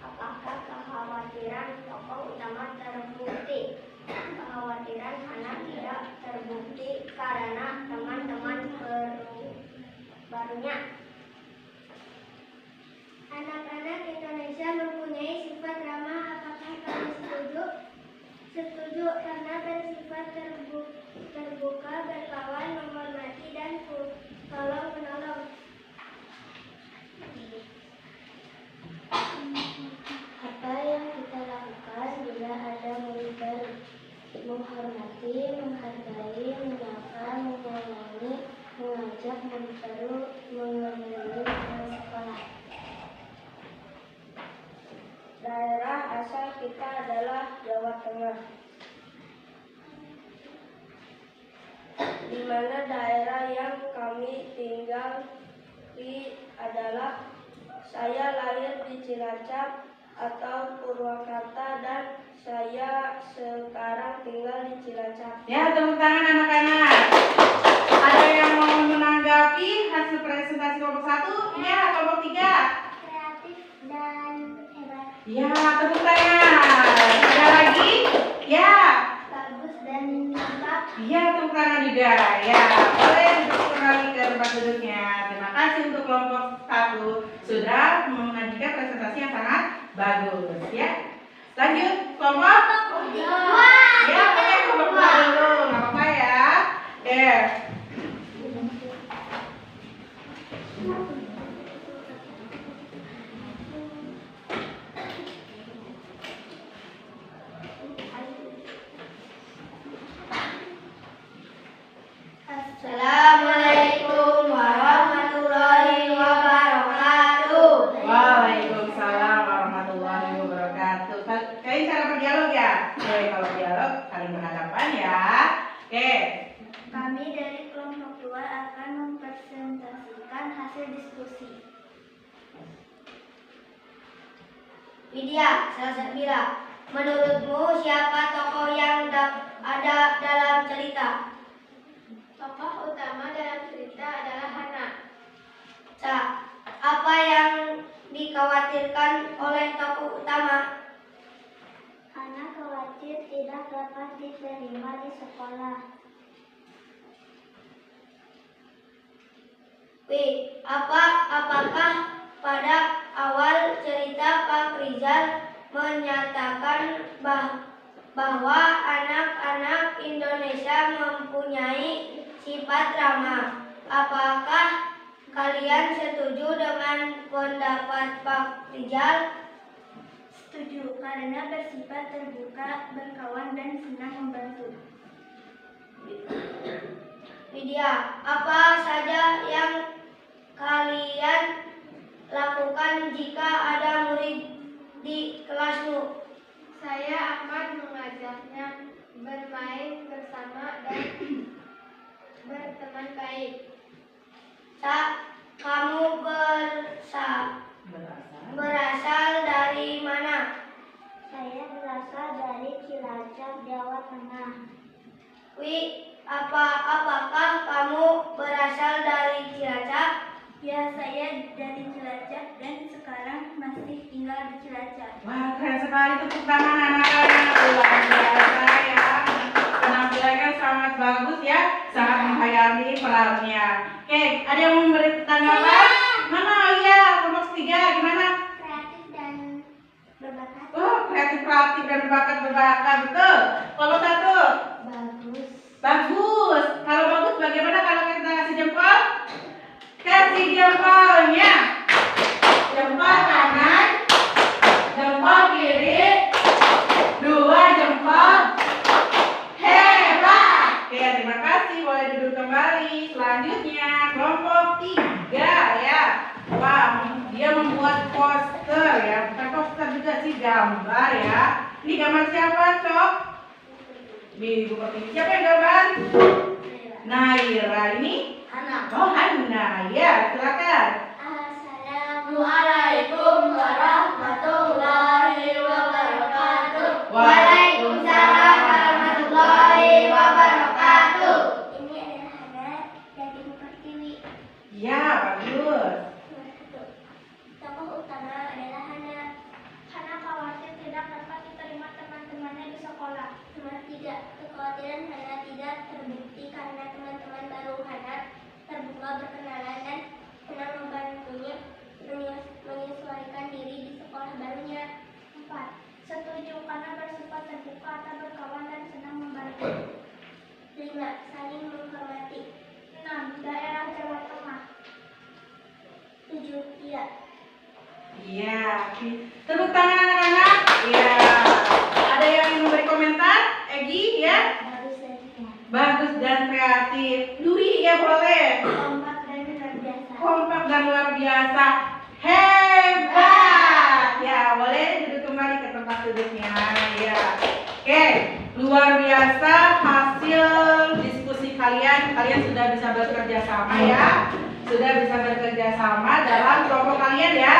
Speaker 2: Apakah kekhawatiran tokoh utama terbukti? Kekhawatiran Hana tidak terbukti karena teman-teman barunya. Anak-anak Indonesia mempunyai sifat ramah. Apakah kalian setuju? Setuju karena bersifat terbuka, berkawan, menghormati, dan tolong menolong. Apa yang kita lakukan bila ada murid baru? Menghormati, menghargai, menyapa, menyayangi, mengajak murid baru mengunjungi sekolah. Daerah asal kita adalah Jawa Tengah. di mana daerah yang kami tinggal di adalah saya lahir di Cilacap atau Purwakarta dan saya sekarang tinggal di Cilacap.
Speaker 1: Ya, tepuk tangan anak-anak. Ada yang mau menanggapi hasil presentasi kelompok 1? Ya, kelompok 3.
Speaker 2: Kreatif dan hebat.
Speaker 1: Ya, tepuk tangan. Ada lagi? Ya.
Speaker 2: Bagus dan lengkap.
Speaker 1: Iya, tepuk tangan juga. Ya, boleh duduk kembali ke tempat duduknya. Terima kasih untuk kelompok 1 sudah mengajukan presentasi yang sangat bagus. Ya, lanjut kelompok. Ya, oke, kelompok 2 dulu, nggak apa-apa ya. Oke.
Speaker 2: Assalamualaikum warahmatullahi wabarakatuh.
Speaker 1: Waalaikumsalam warahmatullahi wabarakatuh. Kalian cara berdialog ya? Oke, kalau dialog saling berhadapan ya. Oke.
Speaker 2: Kami dari kelompok 2 akan mempresentasikan hasil diskusi. Widya, Salsabila, menurutmu siapa tokoh yang ada dalam cerita? Tokoh utama dalam cerita adalah Hana. Apa yang dikhawatirkan oleh tokoh utama? Hana khawatir tidak dapat diterima di sekolah. Apakah pada awal cerita Pak Rizal menyatakan bahwa anak-anak Indonesia mempunyai sifat ramah? Apakah kalian setuju dengan pendapat Pak Rizal? Setuju, karena bersifat terbuka, berkawan, dan senang membantu. Widya, apa saja yang kalian lakukan jika ada murid di kelasmu? Saya akan mengajaknya bermain bersama dan berteman baik. Kamu berasal dari mana? Saya berasal dari Cilacap, Jawa Tengah. Apakah kamu berasal dari Cilacap? Ya, saya dari Cilacap dan sekarang masih tinggal di Cilacap.
Speaker 1: Wah, keren sekali, tepuk tangan anak-anak. Luar biasa ya. Penampilannya sangat bagus ya, sangat menghayati perannya. Oke, ada yang mau memberi tanggapan? Mana? Oh iya, kelompok 3 gimana?
Speaker 2: Kreatif dan berbakat.
Speaker 1: Oh, kreatif dan berbakat, betul. Kelompok 1?
Speaker 2: Bagus.
Speaker 1: Bagus. Kalau bagus bagaimana kalau kita kasih jempol? Kasih jempolnya. Jempol kanan, jempol kiri, 2 jempol. Hebat. Oke, terima kasih. Boleh duduk kembali. Selanjutnya kelompok 3 ya. Wah, dia membuat poster ya. Bukan poster juga sih, gambar ya. Ini gambar siapa, Cok? Ibu Pertiwi. Siapa yang gambar? Naira. Ini?
Speaker 2: Hana.
Speaker 1: Oh, Hana. Ya, silakan.
Speaker 2: Assalamualaikum warahmatullahi wabarakatuh.
Speaker 1: Waalaikumsalam
Speaker 2: warahmatullahi wabarakatuh. Ini adalah Hana dan Ibu Pertiwi.
Speaker 1: Ya, bagus.
Speaker 2: Tokoh utama adalah Hana. Hana khawatir tidak dapat diterima teman-temannya di sekolah. Nomor 3, kekhawatiran Hana tidak terbukti karena teman-teman baru Hana terbuka berkenalan dan senang membantunya menyesuaikan diri di sekolah barunya. 4, setuju karena bersifat terbuka atau berkawan dan senang membantu. 5, saling menghormati. 6, daerah Jawa Tengah. 7, iya.
Speaker 1: Iya. Tepuk tangan anak-anak. Iya. Ada yang memberi komentar? Egi ya?
Speaker 2: Bagus dan iya.
Speaker 1: Bagus dan kreatif. Duri ya boleh.
Speaker 2: Kompak dan luar biasa.
Speaker 1: Kompak dan luar biasa. Hebat. Ya, boleh duduk kembali ke tempat duduknya. Ya. Oke, luar biasa hasil diskusi kali kalian sudah bisa bekerja sama ya. Sudah bisa bekerja sama dalam kelompok kalian ya.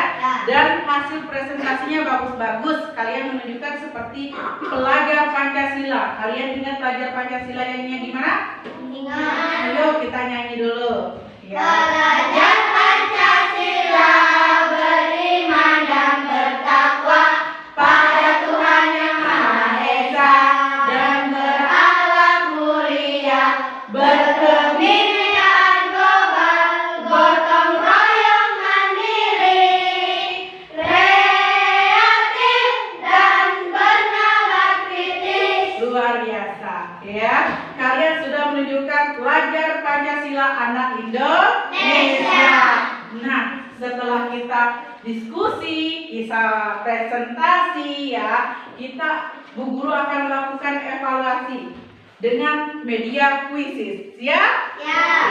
Speaker 1: Dan hasil presentasinya bagus-bagus. Kalian menunjukkan seperti pelajar Pancasila. Kalian ingat pelajar Pancasila nyanyinya gimana?
Speaker 2: Ingat.
Speaker 1: Ayo kita nyanyi dulu. Ya.
Speaker 2: Pelajar Pancasila beriman dan bertakwa pada Tuhan Yang Maha Esa dan berakhlak mulia, berkebudayaan global, gotong royong mandiri, kreatif dan bernalar kritis.
Speaker 1: Luar biasa ya. Kalian sudah menunjukkan pelajar Pancasila anak Indonesia. Nah, setelah kita diskusi, kita presentasi ya, Bu Guru akan melakukan evaluasi dengan media kuisis ya.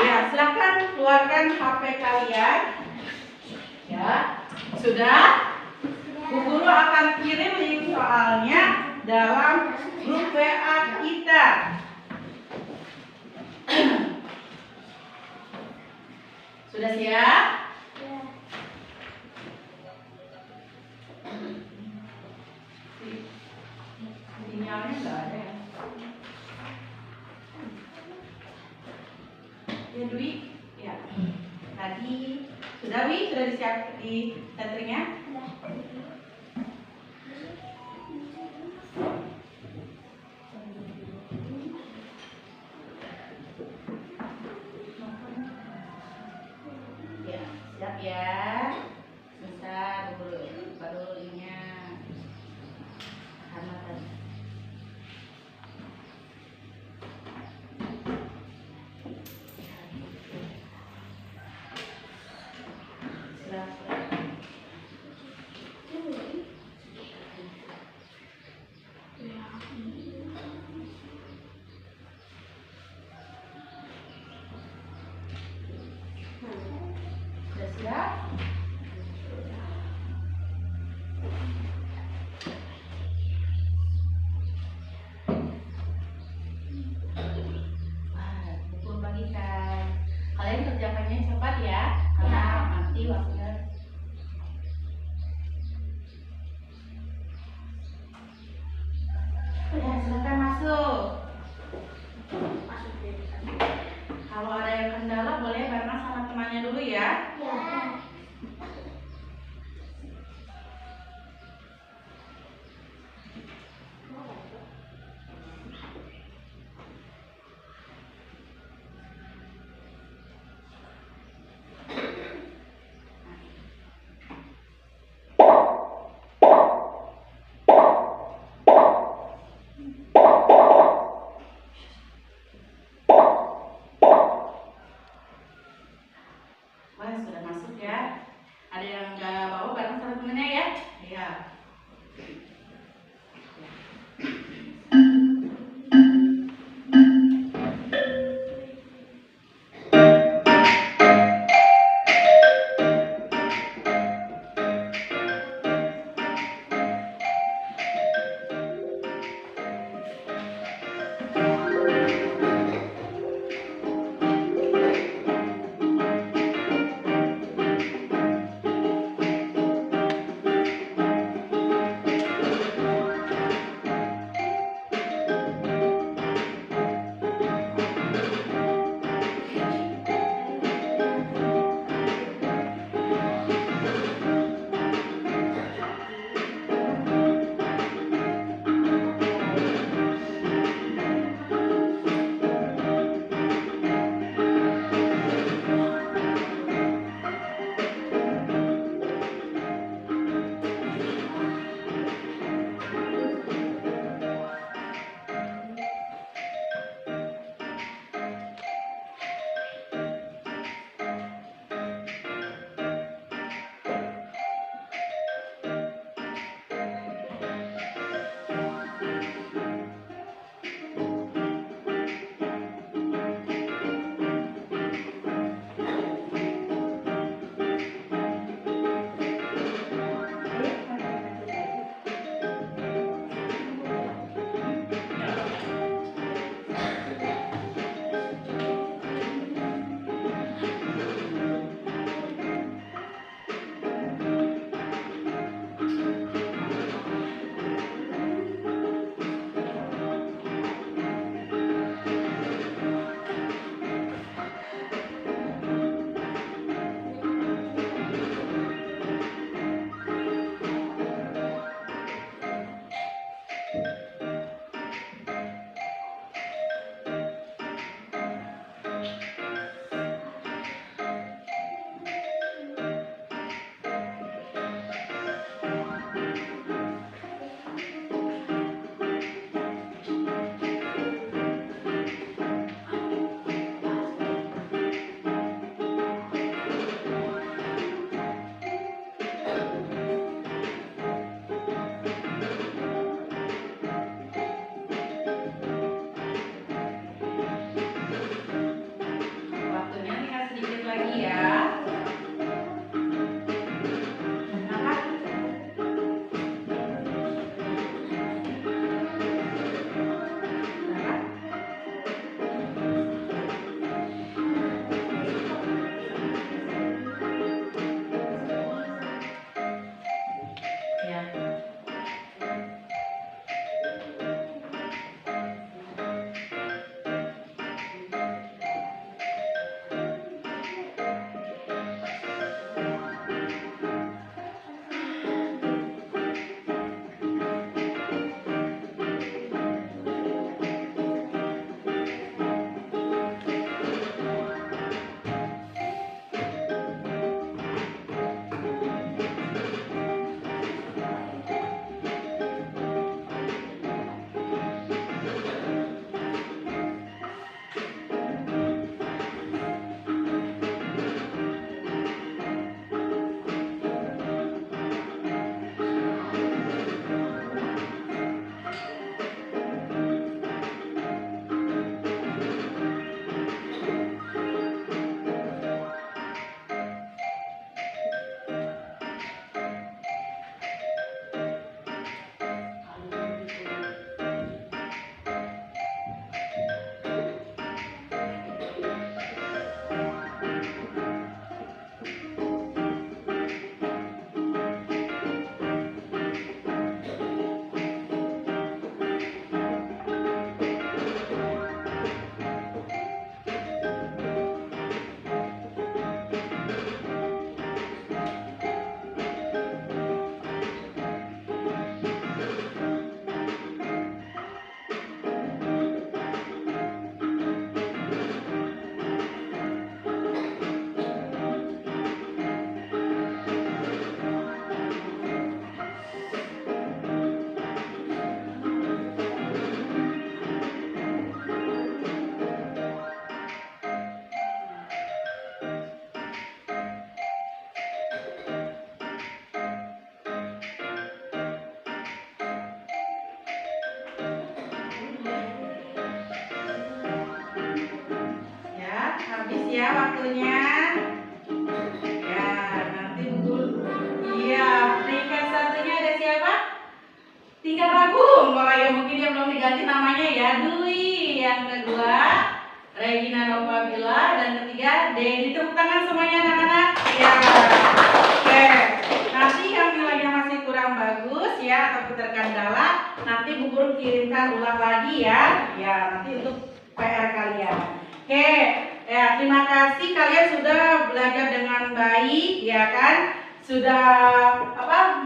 Speaker 1: Ya, silakan keluarkan HP kalian. Ya, sudah. Bu Guru akan kirim link soalnya dalam grup WA kita. Sudah siap? Sinyalnya nggak ada ya? Ya Dwi? Ya. Tadi sudah Wi? Sudah disiap di settingnya? Ya, siap ya. Bentar dulu, buka dulu linknya. Hamatan. Silakan. Sudah siap? Wah, buku bagikan. Kalian kerjakannya cepat ya, karena nanti waktunya. Ya, silakan masuk. Kalau ada yang kendala boleh bareng sama temannya dulu ya. Wah, sudah ya waktunya. Ya, nanti Bu Guru. Iya, peringkat satunya ada siapa? Tingkat Agung. Wah, ya mungkin dia belum diganti namanya ya. Dwi. Yang kedua, Regina Novabila, dan ketiga Dedi. Tepuk tangan semuanya anak-anak. Ya. Oke. Nanti yang nilainya masih kurang bagus ya atau terkendala, nanti Bu Guru kirimkan ulang lagi ya. Ya, nanti untuk PR kalian. Oke. Ya, terima kasih kalian sudah belajar dengan baik ya kan? Sudah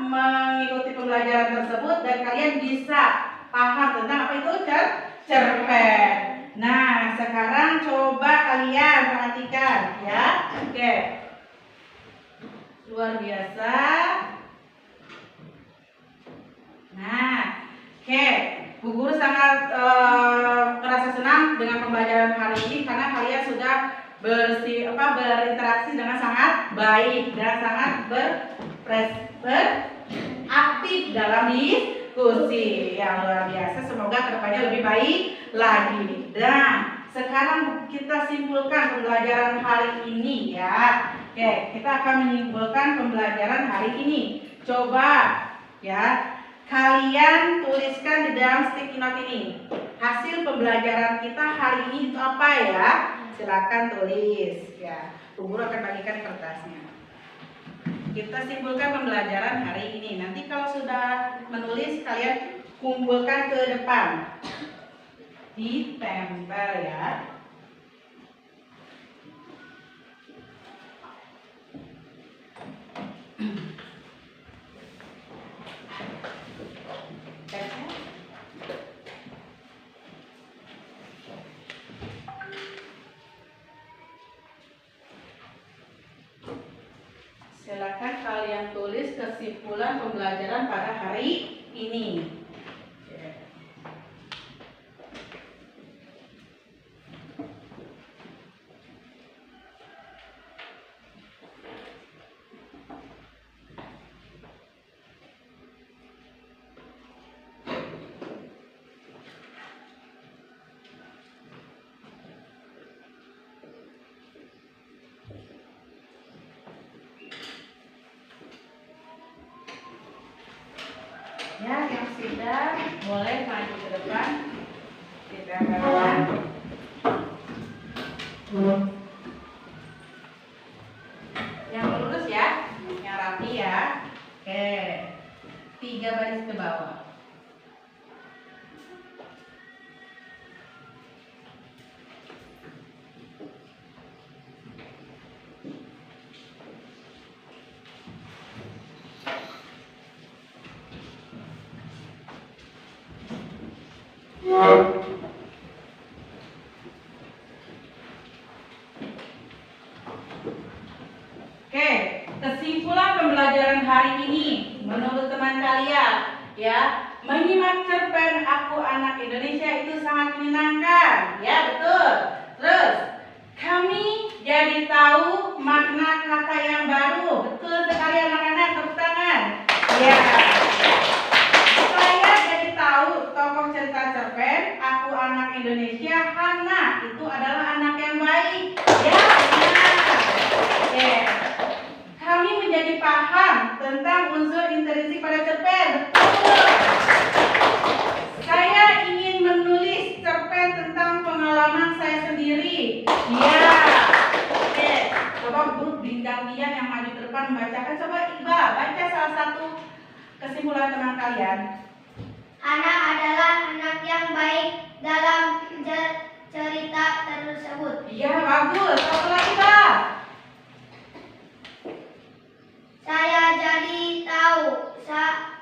Speaker 1: mengikuti pembelajaran tersebut dan kalian bisa paham tentang apa itu cerpen. Nah, sekarang coba kalian perhatikan ya. Oke. Luar biasa. Nah, oke. Bu Guru sangat merasa senang dengan pembelajaran hari ini karena kalian sudah berinteraksi dengan sangat baik dan sangat beraktif dalam diskusi yang luar biasa. Semoga kedepannya lebih baik lagi. Dan sekarang kita simpulkan pembelajaran hari ini ya. Oke, kita akan menyimpulkan pembelajaran hari ini. Coba ya, kalian tuliskan di dalam sticky note ini. Hasil pembelajaran kita hari ini itu apa ya? Silakan tulis ya. Bu Guru akan bagikan kertasnya. Kita simpulkan pembelajaran hari ini. Nanti kalau sudah menulis kalian kumpulkan ke depan. Ditempel ya. Silakan kalian tulis kesimpulan pembelajaran pada hari ini. Ya, yang sudah boleh maju ke depan. Kita akan yang lurus ya, yang rapi ya. Oke, 3 baris ke bawah. Oke, kesimpulan pembelajaran hari ini menurut teman kalian ya, menyimak cerpen Aku Anak Indonesia itu sangat menyenangkan, ya betul. Terus kami jadi tahu makna kata yang baru, betul sekali anak-anak, tepuk tangan. Ya. Saya jadi tahu tokoh cerita cerpen Aku Anak Indonesia, Hana itu adalah anak yang baik. Ya, benar. Oke. Kami menjadi paham tentang unsur intrinsik pada cerpen. Betul. Saya ingin menulis cerpen tentang pengalaman saya sendiri. Ya. Oke. Coba Bu bintang-bintang yang maju ke depan membacakan. Coba Iqbal baca salah satu kesimpulan teman kalian.
Speaker 2: Hana adalah anak yang baik dalam cerita tersebut.
Speaker 1: Iya, bagus. Satu lagi, Pak.
Speaker 2: Saya jadi tahu saat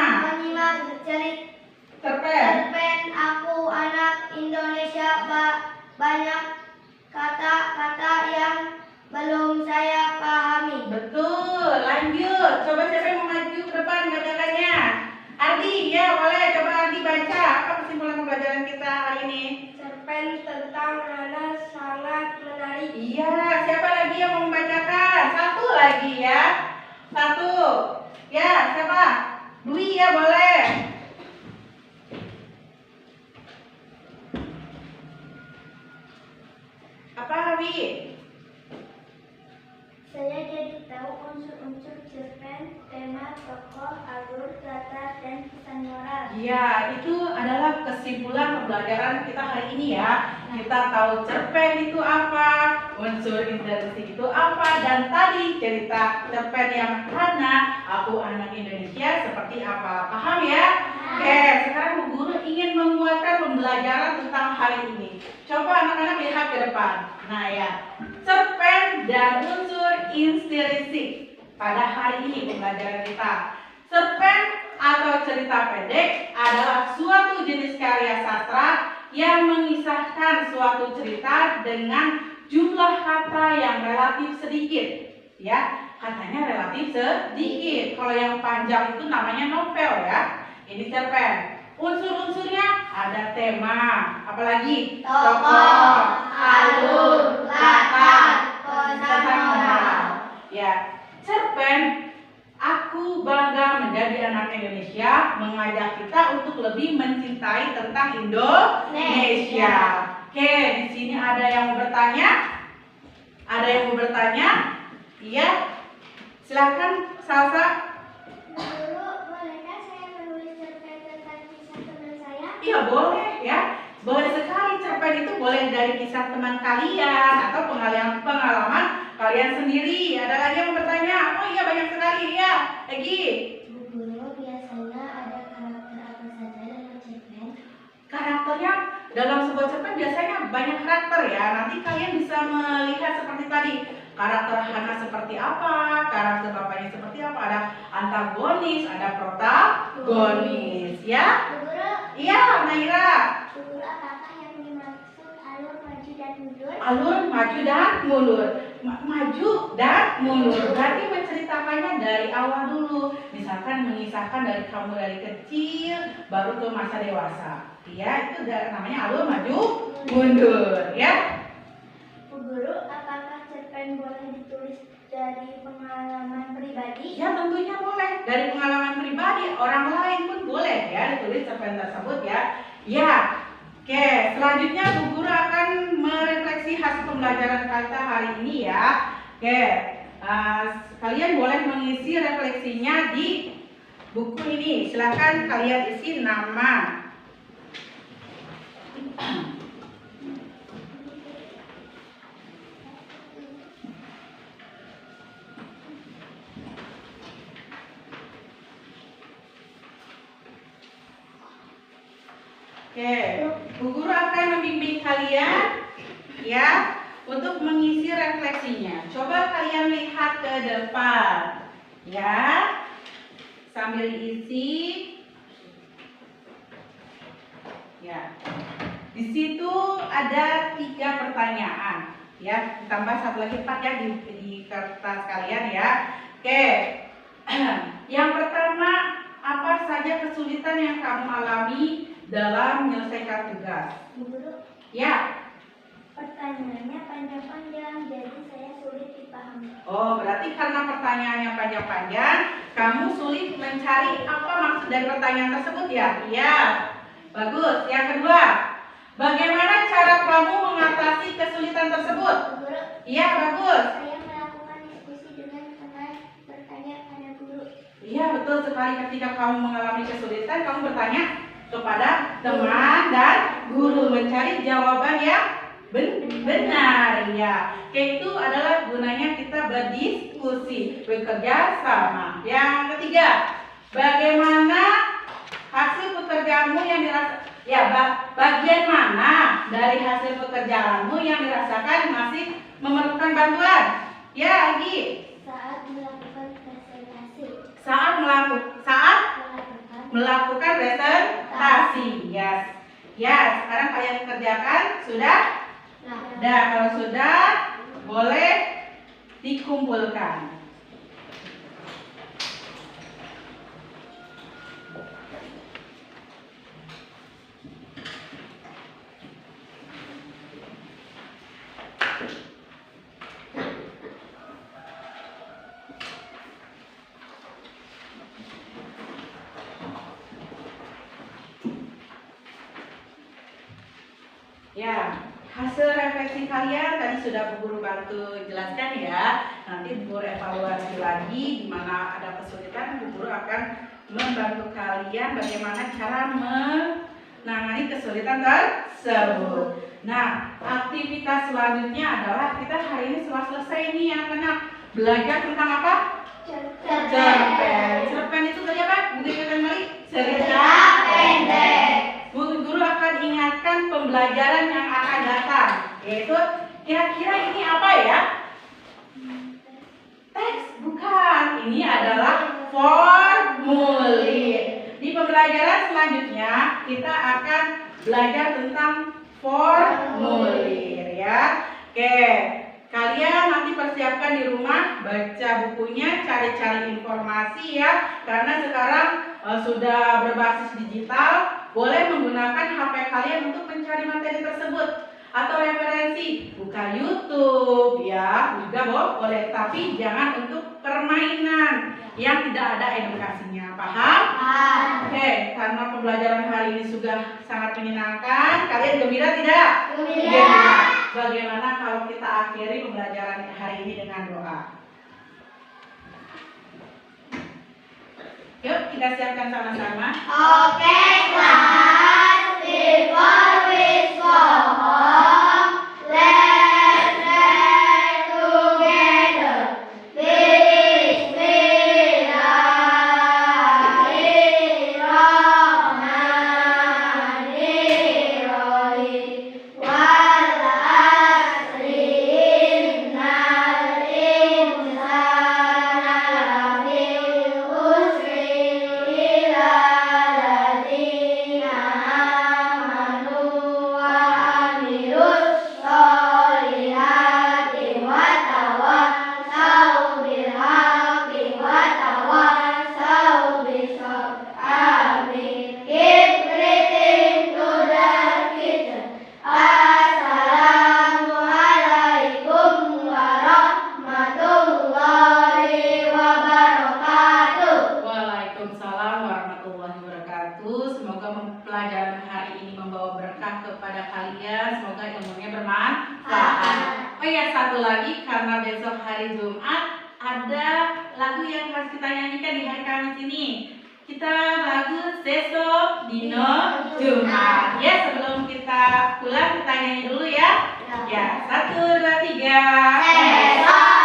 Speaker 2: menyimak cerpen Aku Anak Indonesia, banyak kata-kata yang belum saya pahami.
Speaker 1: Betul, lanjut. Coba siapa yang mau maju ke depan bacakannya? Ardi, ya boleh. Coba Ardi baca. Apa kesimpulan pembelajaran kita hari ini?
Speaker 2: Cerpen tentang Hana sangat menarik.
Speaker 1: Iya, siapa lagi yang mau membacakan? Satu lagi ya. Satu. Ya, siapa? Dwi ya boleh.
Speaker 2: tema, tokoh, alur, latar, dan pesan moral.
Speaker 1: Ya, itu adalah kesimpulan pembelajaran kita hari ini ya. Kita tahu cerpen itu apa, unsur interesi itu apa, dan tadi cerita cerpen yang mana Aku Anak Indonesia seperti apa. Paham ya? Oke, sekarang Bu Guru ingin menguatkan pembelajaran tentang hari ini. Coba anak-anak lihat ke depan. Nah ya, cerpen dan unsur inspirasi pada hari ini pembelajaran kita. Cerpen atau cerita pendek adalah suatu jenis karya sastra yang mengisahkan suatu cerita dengan jumlah kata yang relatif sedikit. Ya, katanya relatif sedikit. Kalau yang panjang itu namanya novel ya. Ini cerpen. Unsur-unsurnya ada tema, apalagi
Speaker 2: Tokoh, alur, latar, pesan moral.
Speaker 1: Ya, cerpen Aku Bangga Menjadi Anak Indonesia mengajak kita untuk lebih mencintai tentang Indonesia. Oke, di sini ada yang mau bertanya? Ada yang mau bertanya? Iya. Silakan Salsa.
Speaker 2: Guru, bolehkah saya menulis cerpen tentang kisah teman saya?
Speaker 1: Iya, boleh ya. Boleh sekali, cerpen itu boleh dari kisah teman kalian atau pengalaman kalian sendiri. Ada lagi yang mau bertanya? Oh iya, banyak sekali ya. Egi.
Speaker 2: Bu Guru, biasanya ada karakter apa saja dalam cerpen?
Speaker 1: Karakternya dalam sebuah cerpen biasanya banyak karakter ya. Nanti kalian bisa melihat seperti tadi. Karakter Hana seperti apa, karakter bapaknya seperti apa. Ada antagonis, ada protagonis ya.
Speaker 2: Bu Guru,
Speaker 1: Iya, Naira.
Speaker 2: Bu Guru, apakah yang dimaksud alur maju dan mundur?
Speaker 1: Alur maju dan mundur. Maju dan mundur berarti menceritakannya dari awal dulu. Misalkan mengisahkan dari kamu dari kecil baru ke masa dewasa. Ya, itu namanya alur maju mundur ya.
Speaker 2: Bu Guru, apakah cerpen boleh ditulis dari pengalaman pribadi?
Speaker 1: Ya, tentunya boleh. Dari pengalaman pribadi orang lain pun boleh ya ditulis cerpen tersebut ya. Ya. Oke, selanjutnya Bu Guru akan merefleksi hasil pembelajaran kita hari ini ya. Oke, kalian boleh mengisi refleksinya di buku ini. Silakan kalian isi nama. Oke, Bu Guru akan membimbing kalian ya untuk mengisi refleksinya. Coba kalian lihat ke depan ya, sambil isi. Ya, di situ ada 3 pertanyaan ya, ditambah 1 lagi 4 ya di kertas kalian ya. Oke, yang pertama, apa saja kesulitan yang kamu alami dalam menyelesaikan tugas?
Speaker 2: Bu Guru,
Speaker 1: Ya.
Speaker 2: pertanyaannya panjang-panjang, jadi saya sulit dipahami.
Speaker 1: Oh, berarti karena pertanyaannya panjang-panjang, kamu sulit mencari apa maksud dari pertanyaan tersebut ya? Iya. Bagus. Yang kedua, bagaimana cara kamu mengatasi kesulitan tersebut?
Speaker 2: Bu Guru,
Speaker 1: Iya, bagus.
Speaker 2: saya melakukan diskusi dengan teman, bertanya pada guru.
Speaker 1: Iya, betul sekali. Ketika kamu mengalami kesulitan, kamu bertanya kepada teman dan guru, mencari jawaban yang benar ya. Itu adalah gunanya kita berdiskusi, bekerja sama. Yang ketiga, bagaimana hasil pekerjaanmu yang bagian mana dari hasil pekerjaanmu yang dirasakan masih memerlukan bantuan? Ya, Agi.
Speaker 2: Saat melakukan presentasi.
Speaker 1: Saat melakukan presentasi. Yes. Ya, sekarang kalian kerjakan sudah? Nah, kalau sudah boleh dikumpulkan. Ya, hasil refleksi kalian tadi sudah Bu Guru bantu jelaskan ya. Nanti Bu Guru evaluasi lagi di mana ada kesulitan, Bu Guru akan membantu kalian bagaimana cara menangani kesulitan tersebut. Nah, aktivitas selanjutnya adalah kita hari ini setelah selesai nih anak-anak belajar tentang apa? Cerpen. Cerpen itu tadi apa? Bu Guru ingatkan kembali? Cerita pendek. Bu Guru akan ingatkan pembelajaran yang akan datang, yaitu kira-kira ini apa ya? Teks, bukan. Ini adalah formulir. Di pembelajaran selanjutnya kita akan belajar tentang formulir ya. Oke, kalian nanti persiapkan di rumah, baca bukunya, cari-cari informasi ya. Karena sekarang sudah berbasis digital, boleh menggunakan HP kalian untuk mencari materi tersebut. Atau referensi, buka YouTube ya, juga boleh, tapi jangan untuk permainan yang tidak ada edukasinya, paham? Oke, karena pembelajaran hari ini sudah sangat menyenangkan, kalian gembira tidak? Gembira. Bagaimana kalau kita akhiri pembelajaran hari ini dengan doa? Yuk, kita siapkan sama-sama.
Speaker 2: Oke, kelas, before we go home, let's pray together. Bismillahirrahmanirrahim. Wal asri innal insana lafi khusri illa alladzina amanu wa amilus solihati wa tawassaw bil haqqi wa tawassaw bis sabr. Amin. Keep breathing to the kitchen. Assalamualaikum warahmatullahi wabarakatuh.
Speaker 1: Waalaikumsalam warahmatullahi wabarakatuh. Semoga pelajaran hari ini membawa berkah kepada kalian. Semoga ilmunya bermanfaat. Oh ya, satu lagi, karena besok hari Jumat ada lagu yang harus kita nyanyikan di hari Kamis ini. Kita lagu Sesok Dino Jumat. Ya, sebelum kita pulang kita nyanyi dulu ya. Ya, 1, 2, 3.
Speaker 2: Sesok